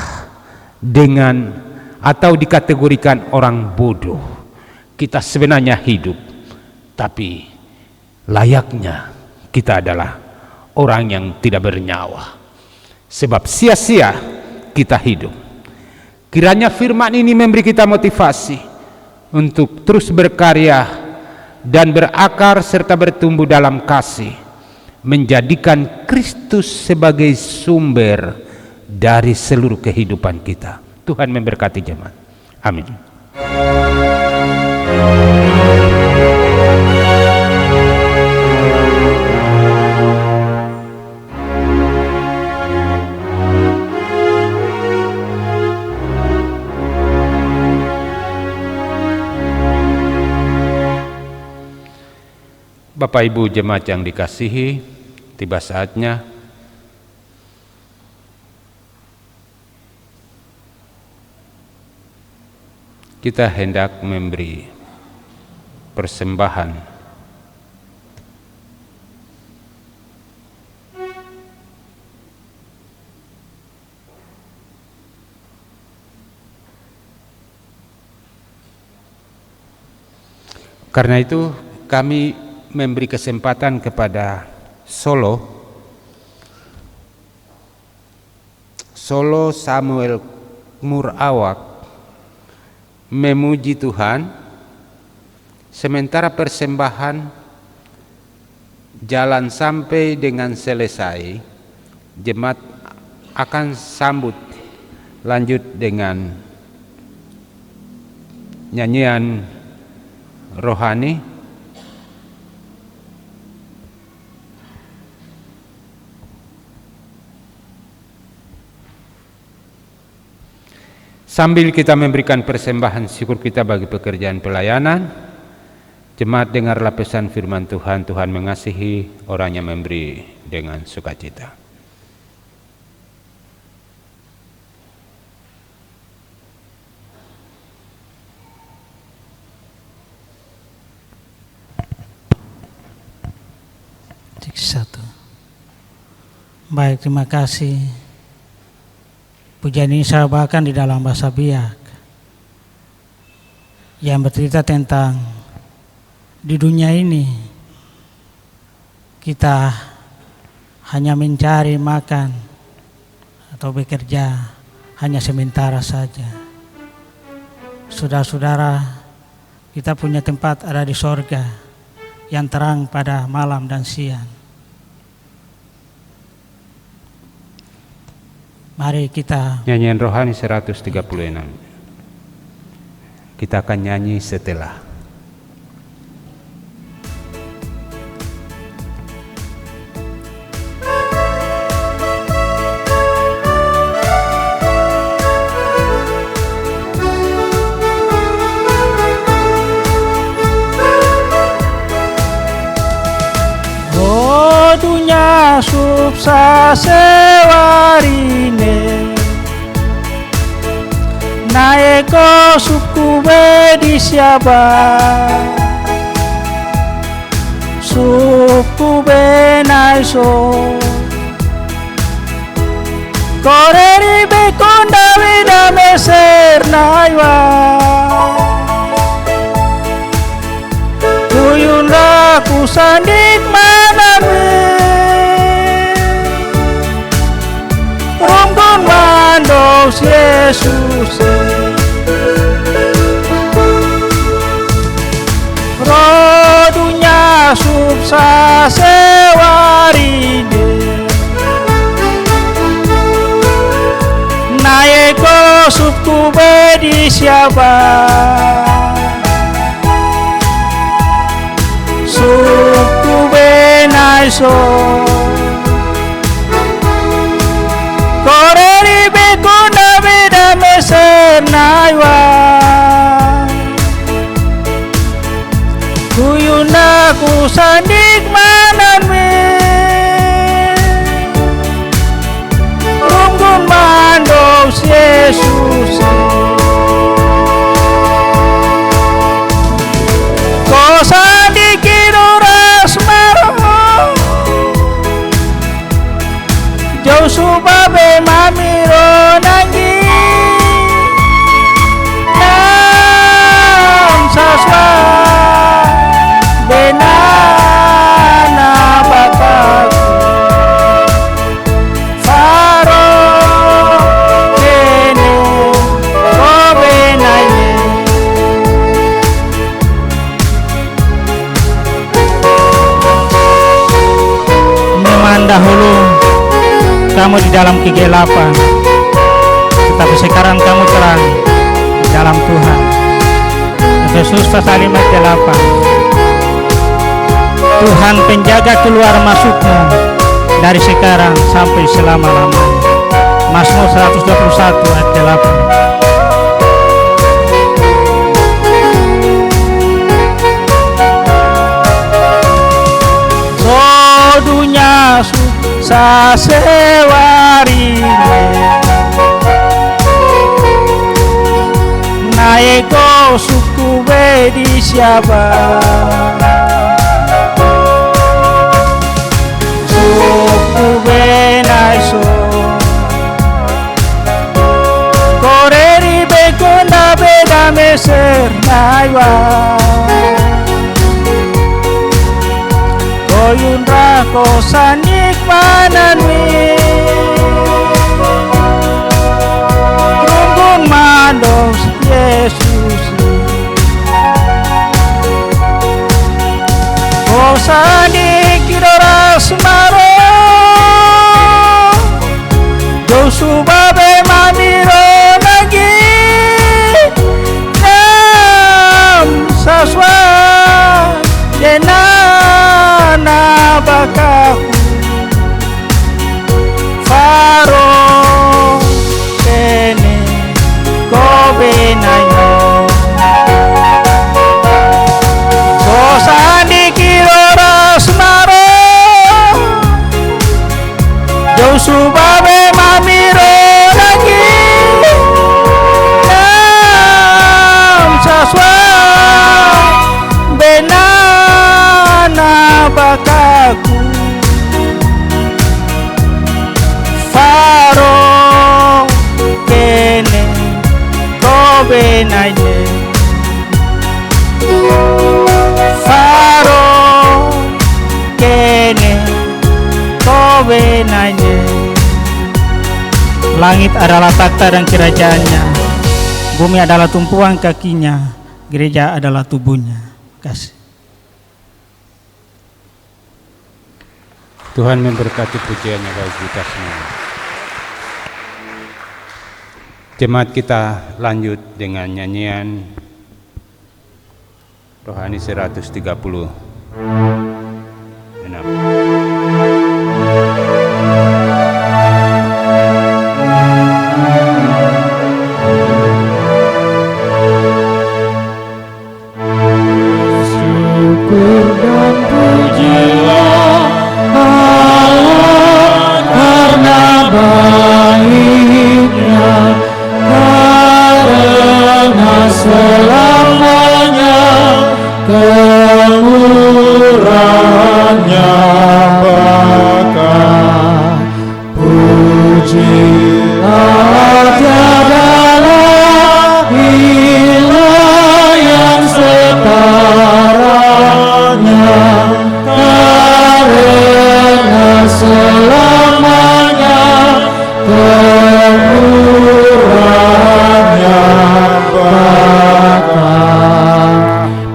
dengan atau dikategorikan orang bodoh, kita sebenarnya hidup, tapi layaknya kita adalah orang yang tidak bernyawa, sebab sia-sia kita hidup. Kiranya firman ini memberi kita motivasi untuk terus berkarya dan berakar serta bertumbuh dalam kasih, menjadikan Kristus sebagai sumber dari seluruh kehidupan kita. Tuhan memberkati jemaat. Amin. Bapak Ibu jemaat yang dikasihi, tiba saatnya kita hendak memberi persembahan karena itu kami memberi kesempatan kepada Solo Samuel Murawak memuji Tuhan, sementara persembahan jalan sampai dengan selesai. Jemaat akan sambut lanjut dengan nyanyian rohani. Sambil kita memberikan persembahan syukur kita bagi pekerjaan pelayanan, jemaat dengarlah pesan firman Tuhan. Tuhan mengasihi orang yang memberi dengan sukacita. Satu. Baik, terima kasih. Pujian ini saya bawakan di dalam bahasa Biak yang bercerita tentang di dunia ini kita hanya mencari makan atau bekerja hanya sementara saja. Saudara-saudara, kita punya tempat ada di sorga yang terang pada malam dan siang. Mari kita nyanyian rohani 136. Kita akan nyanyi setelah. Oh dunia subsa sewarine naeko suku bedi siapa suku benaiso koreri bekonda vida meser naiwa tuyun laku sandik manami Ronggon mandos Yesus rodunya subsa sewarine naeko subku bedi siapa subku benaiso koreri bekunda beda meser naiwa kusandik mananmi runggun mandos Yesus kosandik inuras maro jauh subabe mamiro nanggi nam saswa benana bakaku faro kene kobenanye memang dahulu kamu di dalam kegelapan, tetapi sekarang kamu terang di dalam Tuhan. Efesus pasal 5 ayat 8. Tuhan penjaga keluar masukmu dari sekarang sampai selama-lamanya. Mazmur 121 ayat 8. Rodunya sasewari naeko suku bedi siapa suku benaiso koreri bekonda beda meser naiwa koyunra kosanik mananwi runggun mandos Yesus kosanik idoras maro jauh subabe mamiro lagi nam saswa denana bakaku faro kene kobenanyo kosandi kiroras maro jauh subabe mamiro lagi nam saswa benana bakaku faro kene kobenanye faro kene kobenanye. Langit adalah takhta dan kerajaannya, bumi adalah tumpuan kakinya, gereja adalah tubuhnya. Kasih. Tuhan memberkati pujiannya bagi kita semua. Jemaat kita lanjut dengan nyanyian Rohani 136. Syukur dan pujilah Allah karena baiknya, karena selamanya kemurahannya bakal. Pujilah tiadalah ilah yang setaranya, karena selamanya kemurahannya bakal.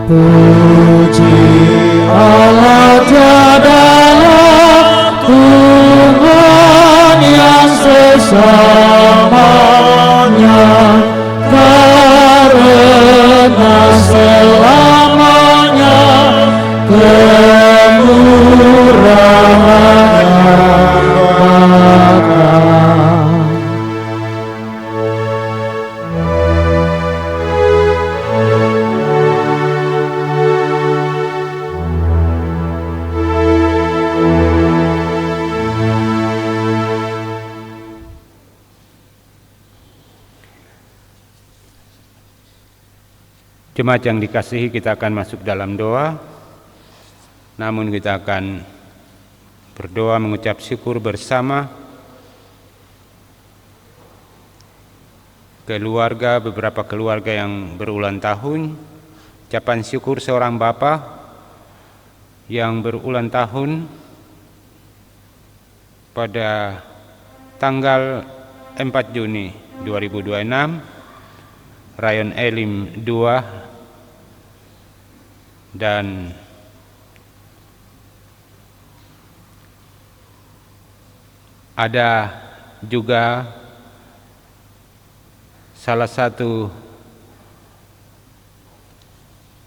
Puji Allah tiadalah Tuhan yang sesamanya, karena selamanya kemurahannya bakal. Jemaat yang dikasihi, kita akan masuk dalam doa. Namun kita akan berdoa mengucap syukur bersama keluarga, beberapa keluarga yang berulang tahun. Ucapan syukur seorang bapa yang berulang tahun pada tanggal 4 Juni 2026, Rayon Elim 2, dan ada juga salah satu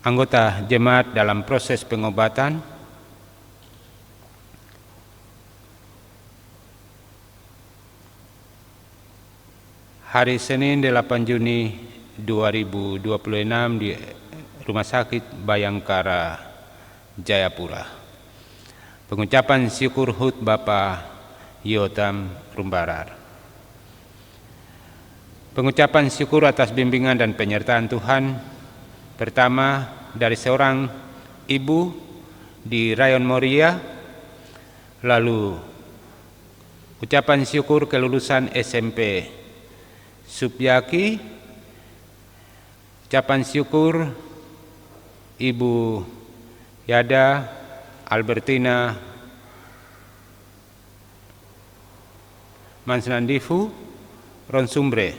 anggota jemaat dalam proses pengobatan. Hari Senin 8 Juni 2026 di Rumah Sakit Bayangkara, Jayapura. Pengucapan syukur HUT Bapak Yotam Rumbarar. Pengucapan syukur atas bimbingan dan penyertaan Tuhan. Pertama, dari seorang ibu di Rayon Moria. Lalu ucapan syukur kelulusan SMP Subyaki. Ucapan syukur Ibu Yada Albertina Mansnandifu Ronsumbre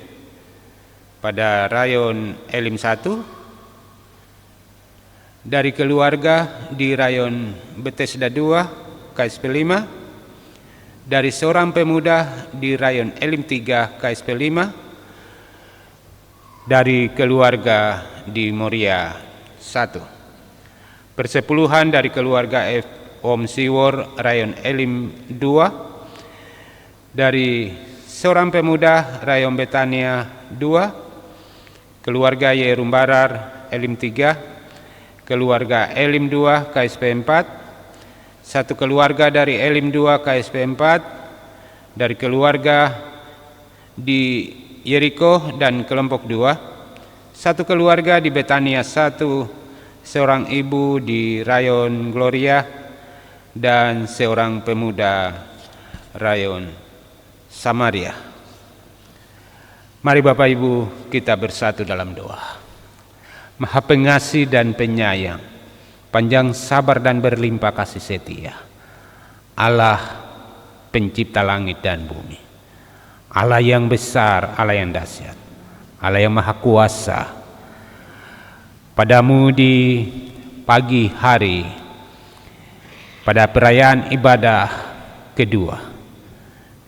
pada Rayon Elim 1. Dari keluarga di Rayon Bethesda 2 KSP 5. Dari seorang pemuda di Rayon Elim 3 KSP 5. Dari keluarga di Moria 1. Persepuluhan dari keluarga Om Siwor Rayon Elim 2. Dari seorang pemuda Rayon Betania 2. Keluarga Yerumbarar Elim 3. Keluarga Elim 2 KSP 4. Satu keluarga dari Elim 2 KSP 4. Dari keluarga di Yeriko dan kelompok 2, satu keluarga di Betania 1, seorang ibu di Rayon Gloria, dan seorang pemuda Rayon Samaria. Mari Bapak Ibu kita bersatu dalam doa. Maha pengasih dan penyayang, panjang sabar dan berlimpah kasih setia, Allah pencipta langit dan bumi, Allah yang besar, Allah yang dahsyat, Allah yang maha kuasa. Padamu di pagi hari, pada perayaan ibadah kedua,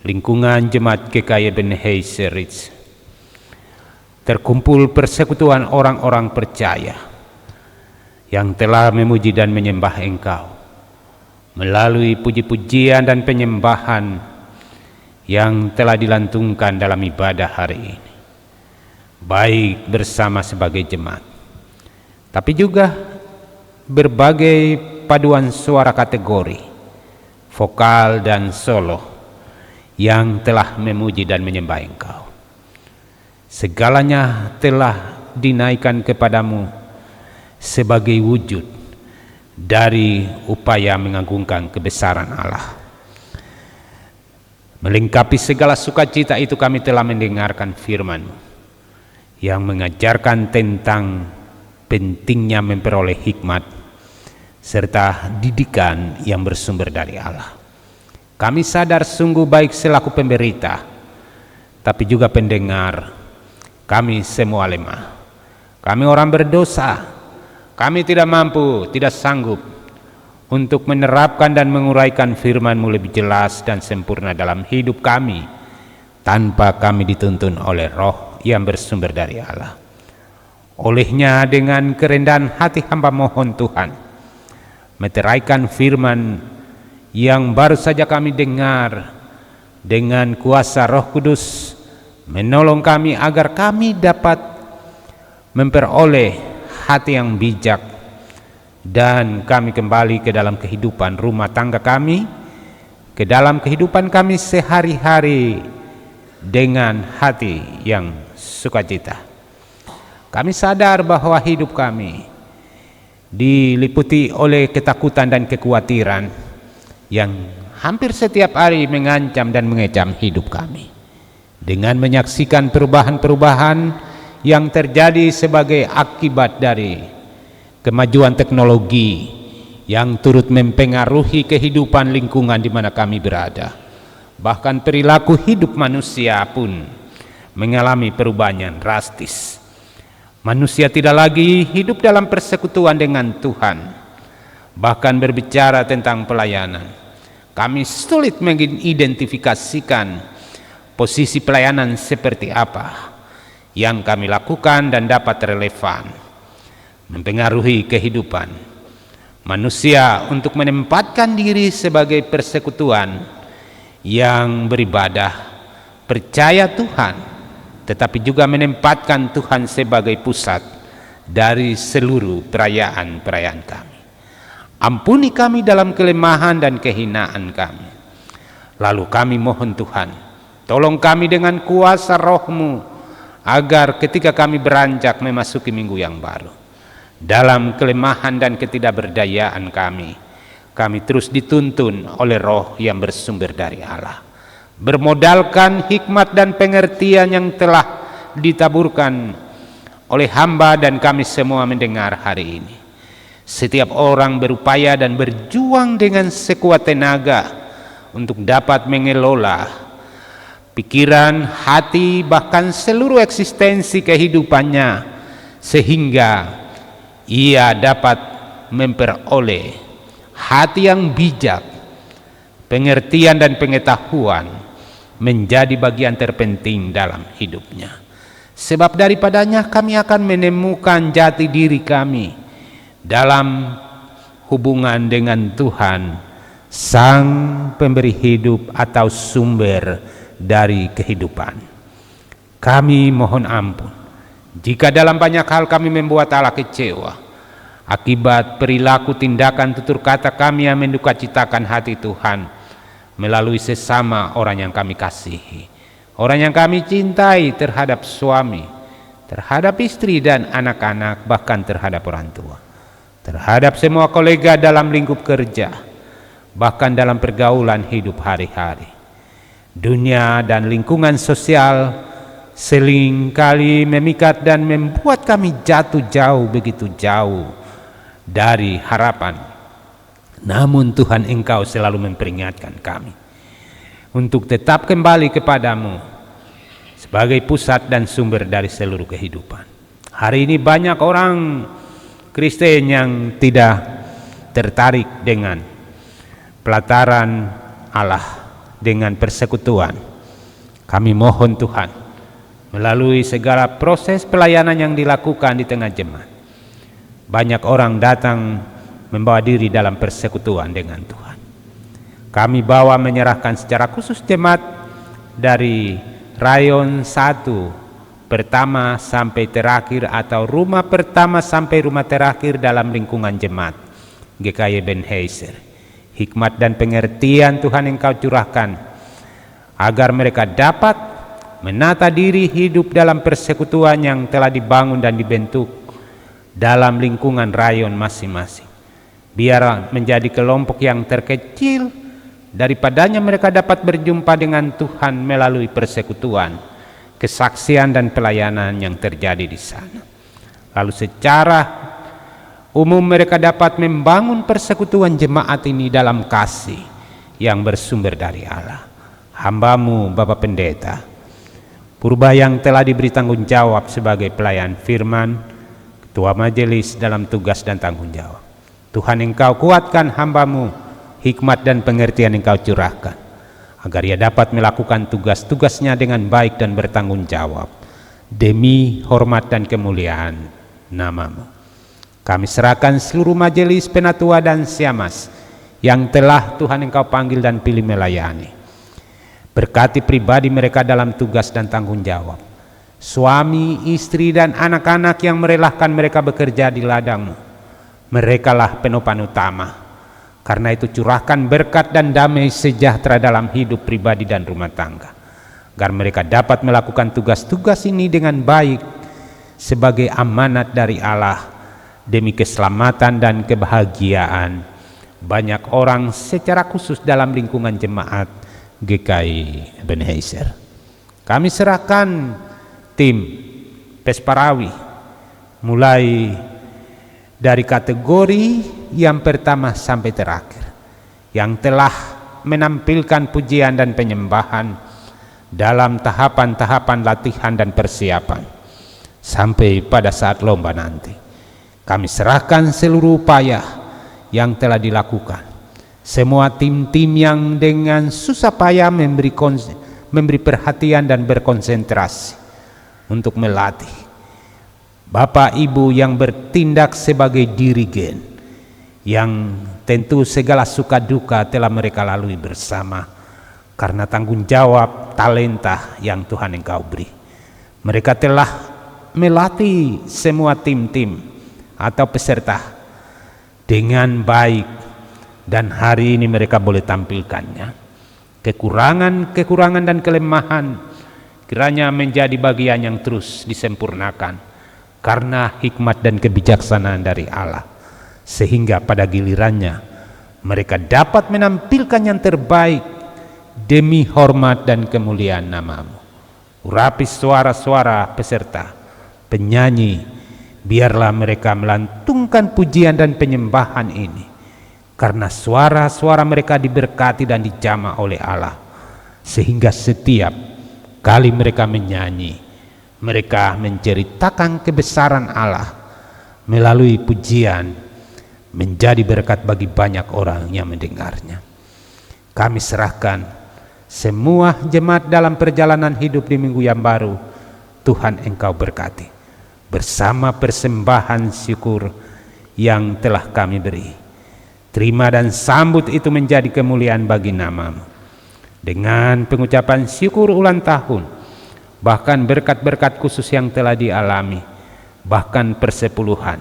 lingkungan Jemaat GKY Benhei Serich, terkumpul persekutuan orang-orang percaya yang telah memuji dan menyembah Engkau melalui puji-pujian dan penyembahan yang telah dilantungkan dalam ibadah hari ini, baik bersama sebagai jemaat, tapi juga berbagai paduan suara kategori, vokal dan solo yang telah memuji dan menyembah Engkau. Segalanya telah dinaikkan kepadamu sebagai wujud dari upaya mengagungkan kebesaran Allah. Melengkapi segala sukacita itu kami telah mendengarkan firman-Mu yang mengajarkan tentang pentingnya memperoleh hikmat serta didikan yang bersumber dari Allah. Kami sadar sungguh baik selaku pemberita, tapi juga pendengar, kami semua lemah. Kami orang berdosa, kami tidak mampu, tidak sanggup untuk menerapkan dan menguraikan firman-Mu lebih jelas dan sempurna dalam hidup kami, tanpa kami dituntun oleh Roh yang bersumber dari Allah. Olehnya dengan kerendahan hati hamba mohon Tuhan, meteraikan firman yang baru saja kami dengar, dengan kuasa Roh Kudus menolong kami agar kami dapat memperoleh hati yang bijak, dan kami kembali ke dalam kehidupan rumah tangga kami, ke dalam kehidupan kami sehari-hari dengan hati yang sukacita. Kami sadar bahwa hidup kami diliputi oleh ketakutan dan kekhawatiran yang hampir setiap hari mengancam dan mengecam hidup kami. Dengan menyaksikan perubahan-perubahan yang terjadi sebagai akibat dari kemajuan teknologi yang turut mempengaruhi kehidupan lingkungan di mana kami berada. Bahkan perilaku hidup manusia pun mengalami perubahan yang drastis. Manusia tidak lagi hidup dalam persekutuan dengan Tuhan. Bahkan berbicara tentang pelayanan, kami sulit mengidentifikasikan posisi pelayanan seperti apa yang kami lakukan dan dapat relevan mempengaruhi kehidupan manusia untuk menempatkan diri sebagai persekutuan yang beribadah, percaya Tuhan, tetapi juga menempatkan Tuhan sebagai pusat dari seluruh perayaan-perayaan kami. Ampuni kami dalam kelemahan dan kehinaan kami. Lalu kami mohon Tuhan, tolong kami dengan kuasa Roh-Mu, agar ketika kami beranjak memasuki minggu yang baru, dalam kelemahan dan ketidakberdayaan kami terus dituntun oleh Roh yang bersumber dari Allah, bermodalkan hikmat dan pengertian yang telah ditaburkan oleh hamba dan kami semua mendengar hari ini. Setiap orang berupaya dan berjuang dengan sekuat tenaga untuk dapat mengelola pikiran, hati, bahkan seluruh eksistensi kehidupannya, sehingga ia dapat memperoleh hati yang bijak, pengertian dan pengetahuan menjadi bagian terpenting dalam hidupnya. Sebab daripadanya kami akan menemukan jati diri kami dalam hubungan dengan Tuhan, Sang Pemberi hidup atau sumber dari kehidupan. Kami mohon ampun jika dalam banyak hal kami membuat Allah kecewa akibat perilaku, tindakan, tutur kata kami yang mendukacitakan hati Tuhan melalui sesama orang yang kami kasihi, orang yang kami cintai, terhadap suami, terhadap istri dan anak-anak, bahkan terhadap orang tua, terhadap semua kolega dalam lingkup kerja, bahkan dalam pergaulan hidup hari-hari. Dunia dan lingkungan sosial seringkali memikat dan membuat kami jatuh jauh, begitu jauh dari harapan. Namun Tuhan, Engkau selalu memperingatkan kami untuk tetap kembali kepadamu sebagai pusat dan sumber dari seluruh kehidupan. Hari ini banyak orang Kristen yang tidak tertarik dengan pelataran Allah, dengan persekutuan. Kami mohon Tuhan, melalui segala proses pelayanan yang dilakukan di tengah jemaat, banyak orang datang membawa diri dalam persekutuan dengan Tuhan. Kami bawa menyerahkan secara khusus jemaat dari rayon 1 pertama sampai terakhir, atau rumah pertama sampai rumah terakhir dalam lingkungan jemaat GKY Ebenezer. Hikmat dan pengertian Tuhan Engkau curahkan agar mereka dapat menata diri hidup dalam persekutuan yang telah dibangun dan dibentuk dalam lingkungan rayon masing-masing. Biar menjadi kelompok yang terkecil, daripadanya mereka dapat berjumpa dengan Tuhan melalui persekutuan, kesaksian dan pelayanan yang terjadi di sana. Lalu secara umum mereka dapat membangun persekutuan jemaat ini dalam kasih yang bersumber dari Allah. Hamba-Mu Bapak Pendeta Purba yang telah diberi tanggung jawab sebagai pelayan firman, Ketua Majelis dalam tugas dan tanggung jawab, Tuhan Engkau kuatkan hamba-Mu, hikmat dan pengertian Engkau curahkan, agar ia dapat melakukan tugas-tugasnya dengan baik dan bertanggung jawab, demi hormat dan kemuliaan nama-Mu. Kami serahkan seluruh majelis penatua dan siamas yang telah Tuhan Engkau panggil dan pilih melayani. Berkati pribadi mereka dalam tugas dan tanggung jawab, suami, istri dan anak-anak yang merelakan mereka bekerja di ladang-Mu. Merekalah penopang utama. Karena itu curahkan berkat dan damai sejahtera dalam hidup pribadi dan rumah tangga, agar mereka dapat melakukan tugas-tugas ini dengan baik sebagai amanat dari Allah demi keselamatan dan kebahagiaan banyak orang secara khusus dalam lingkungan jemaat GKI Ebenezer. Kami serahkan tim Pesparawi mulai dari kategori yang pertama sampai terakhir, yang telah menampilkan pujian dan penyembahan dalam tahapan-tahapan latihan dan persiapan sampai pada saat lomba nanti. Kami serahkan seluruh upaya yang telah dilakukan, semua tim-tim yang dengan susah payah memberi perhatian dan berkonsentrasi untuk melatih. Bapak Ibu yang bertindak sebagai dirigen, yang tentu segala suka duka telah mereka lalui bersama karena tanggung jawab talenta yang Tuhan Engkau beri. Mereka telah melatih semua tim-tim atau peserta dengan baik, dan hari ini mereka boleh tampilkannya. Kekurangan dan kelemahan kiranya menjadi bagian yang terus disempurnakan karena hikmat dan kebijaksanaan dari Allah, sehingga pada gilirannya mereka dapat menampilkan yang terbaik demi hormat dan kemuliaan nama-Mu. Urapi suara-suara peserta, penyanyi, biarlah mereka melantungkan pujian dan penyembahan ini, karena suara-suara mereka diberkati dan dijamah oleh Allah, sehingga setiap kali mereka menyanyi, mereka menceritakan kebesaran Allah melalui pujian, menjadi berkat bagi banyak orang yang mendengarnya. Kami serahkan semua jemaat dalam perjalanan hidup di minggu yang baru. Tuhan Engkau berkati bersama persembahan syukur yang telah kami beri. Terima dan sambut itu menjadi kemuliaan bagi nama-Mu. Dengan pengucapan syukur ulang tahun, bahkan berkat-berkat khusus yang telah dialami, bahkan persepuluhan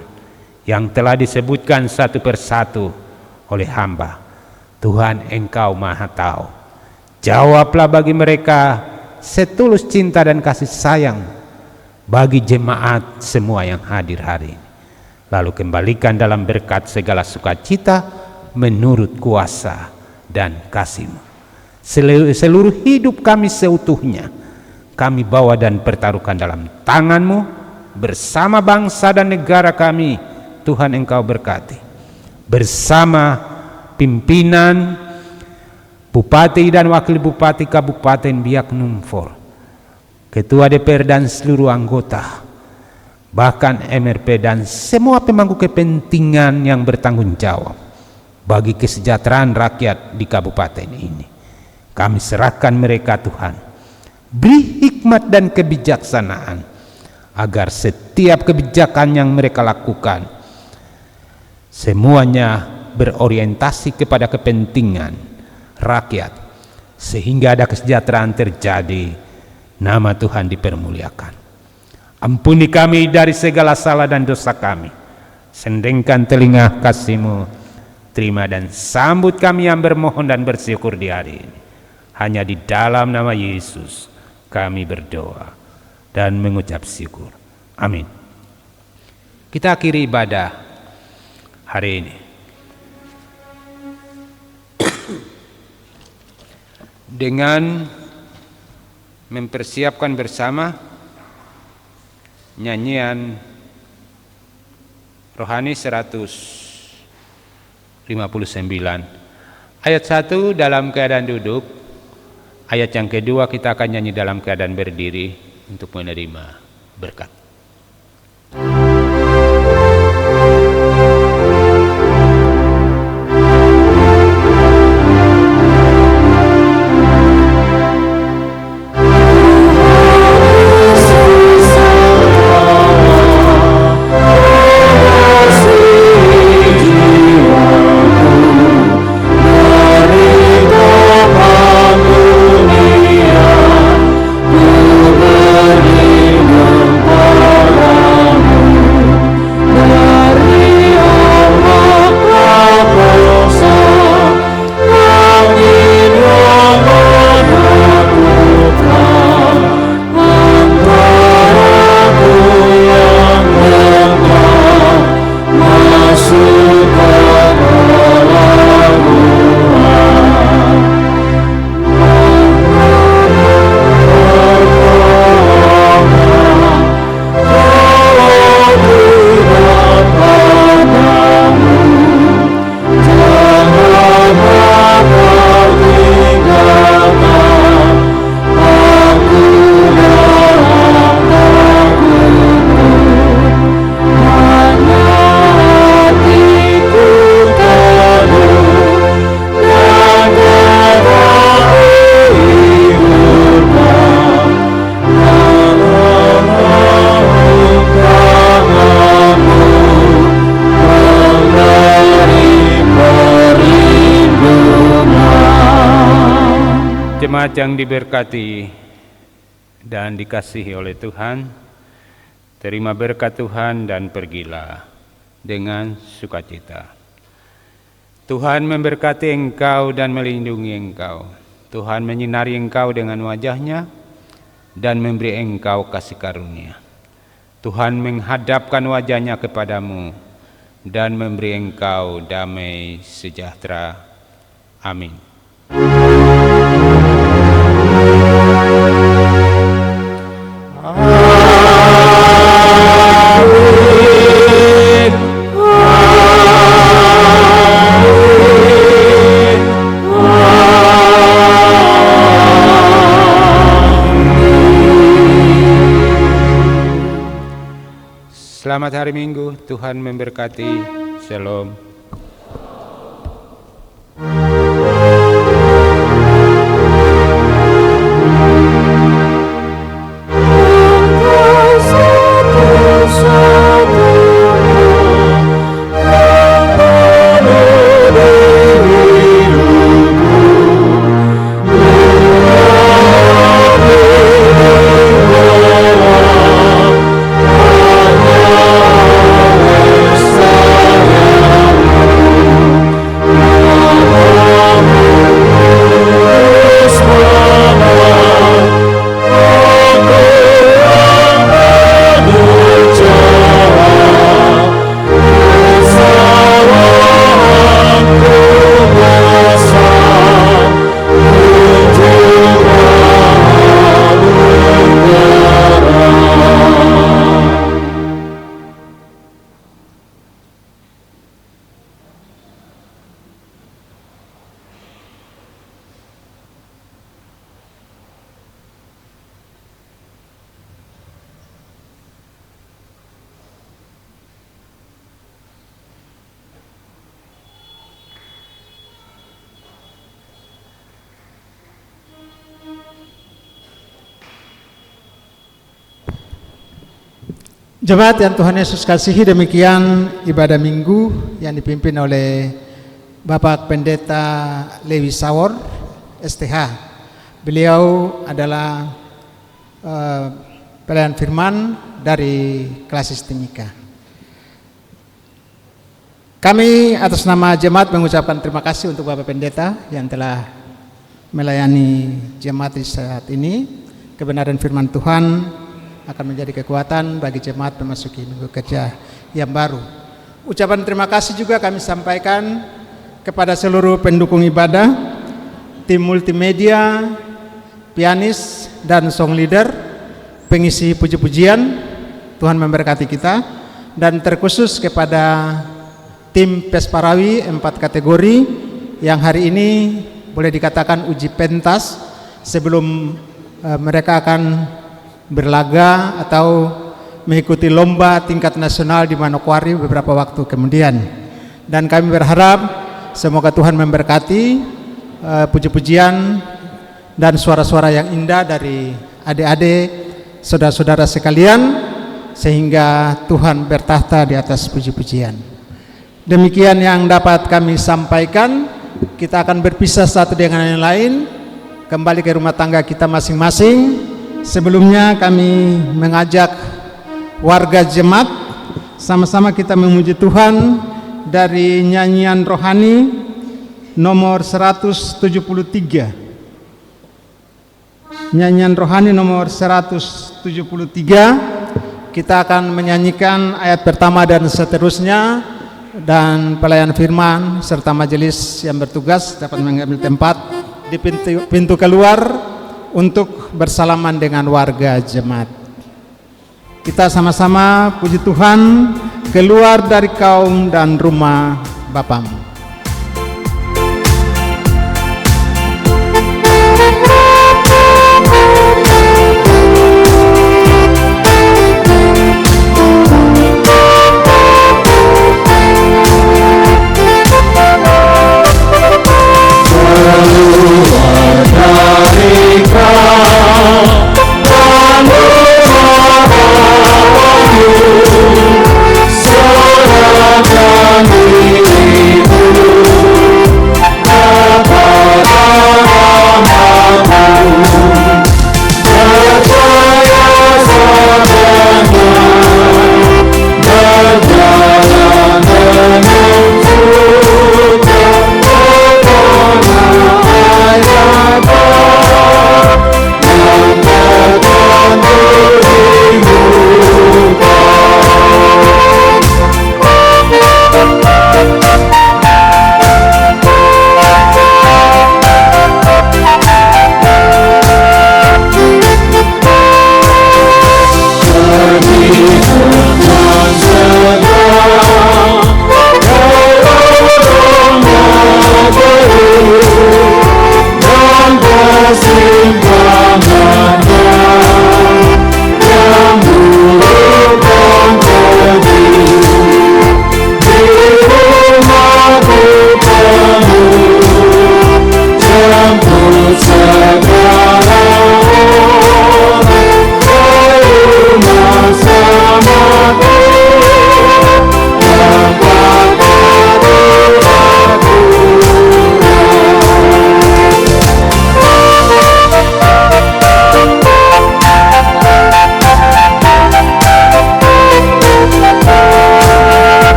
yang telah disebutkan satu persatu oleh hamba, Tuhan Engkau Maha Tahu. Jawablah bagi mereka setulus cinta dan kasih sayang bagi jemaat semua yang hadir hari ini. Lalu kembalikan dalam berkat segala sukacita menurut kuasa dan kasih-Mu. Seluruh hidup kami seutuhnya kami bawa dan pertaruhkan dalam tangan-Mu bersama bangsa dan negara kami. Tuhan Engkau berkati bersama pimpinan Bupati dan Wakil Bupati Kabupaten Biak Numfor, Ketua DPR dan seluruh anggota, bahkan MRP dan semua pemangku kepentingan yang bertanggung jawab bagi kesejahteraan rakyat di kabupaten ini. Kami serahkan mereka, Tuhan. Beri hikmat dan kebijaksanaan agar setiap kebijakan yang mereka lakukan semuanya berorientasi kepada kepentingan rakyat, sehingga ada kesejahteraan terjadi, nama Tuhan dipermuliakan. Ampuni kami dari segala salah dan dosa kami. Sendengkan telinga kasih-Mu. Terima dan sambut kami yang bermohon dan bersyukur di hari ini. Hanya di dalam nama Yesus kami berdoa dan mengucap syukur. Amin. Kita akhiri ibadah hari ini dengan mempersiapkan bersama nyanyian rohani 159 ayat 1 dalam keadaan duduk, ayat yang kedua kita akan nyanyi dalam keadaan berdiri untuk menerima berkat. Beri Jemaat yang diberkati dan dikasihi oleh Tuhan, terima berkat Tuhan dan pergilah dengan sukacita. Tuhan memberkati engkau dan melindungi engkau. Tuhan menyinari engkau dengan wajah-Nya dan memberi engkau kasih karunia. Tuhan menghadapkan wajah-Nya kepadamu dan memberi engkau damai sejahtera. Amin. Selamat hari Minggu, Tuhan memberkati. Shalom. Jemaat yang Tuhan Yesus kasihi, demikian ibadah minggu yang dipimpin oleh Bapak Pendeta Lewi Sawor, STH. Beliau adalah pelayan firman dari Klasis Timika. Kami atas nama jemaat mengucapkan terima kasih untuk Bapak Pendeta yang telah melayani jemaat di saat ini. Kebenaran firman Tuhan akan menjadi kekuatan bagi jemaat memasuki minggu kerja yang baru. Ucapan terima kasih juga kami sampaikan kepada seluruh pendukung ibadah, tim multimedia, pianis dan song leader, pengisi puji-pujian. Tuhan memberkati kita, dan terkhusus kepada tim Pesparawi 4 kategori yang hari ini boleh dikatakan uji pentas sebelum mereka akan berlaga atau mengikuti lomba tingkat nasional di Manokwari beberapa waktu kemudian. Dan kami berharap semoga Tuhan memberkati puji-pujian dan suara-suara yang indah dari adik-adik, saudara-saudara sekalian, sehingga Tuhan bertahta di atas puji-pujian. Demikian yang dapat kami sampaikan. Kita akan berpisah satu dengan yang lain, kembali ke rumah tangga kita masing-masing. Sebelumnya kami mengajak warga jemaat sama-sama kita memuji Tuhan dari nyanyian rohani nomor 173. Nyanyian rohani nomor 173. Kita akan menyanyikan ayat pertama dan seterusnya, dan pelayan firman serta majelis yang bertugas dapat mengambil tempat di pintu keluar untuk bersalaman dengan warga jemaat. Kita sama-sama puji Tuhan, keluar dari kaum dan rumah Bapamu. Kami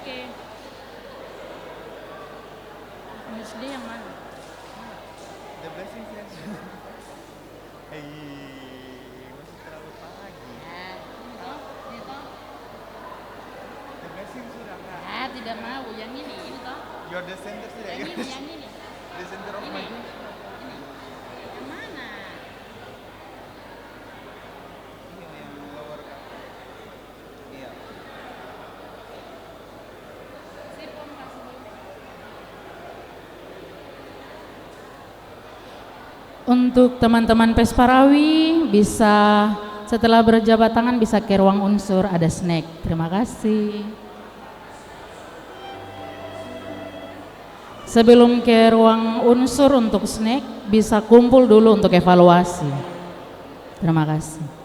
Oke. SD yang mana? The blessing friends. Masih terlalu pagi. The blessing sudah kan? Ah, tidak mau. Yang ini toh. You're the center sudah. Yang ini, yang ini. The center of Ini. my joy. Ini. Yang mana? Ini yang lower kan? Iya. Sip, Om, kasih dulu. Untuk teman-teman Pesparawi bisa setelah berjabat tangan bisa ke ruang unsur, ada snack. Terima kasih. Sebelum ke ruang unsur untuk snack bisa kumpul dulu untuk evaluasi. Terima kasih.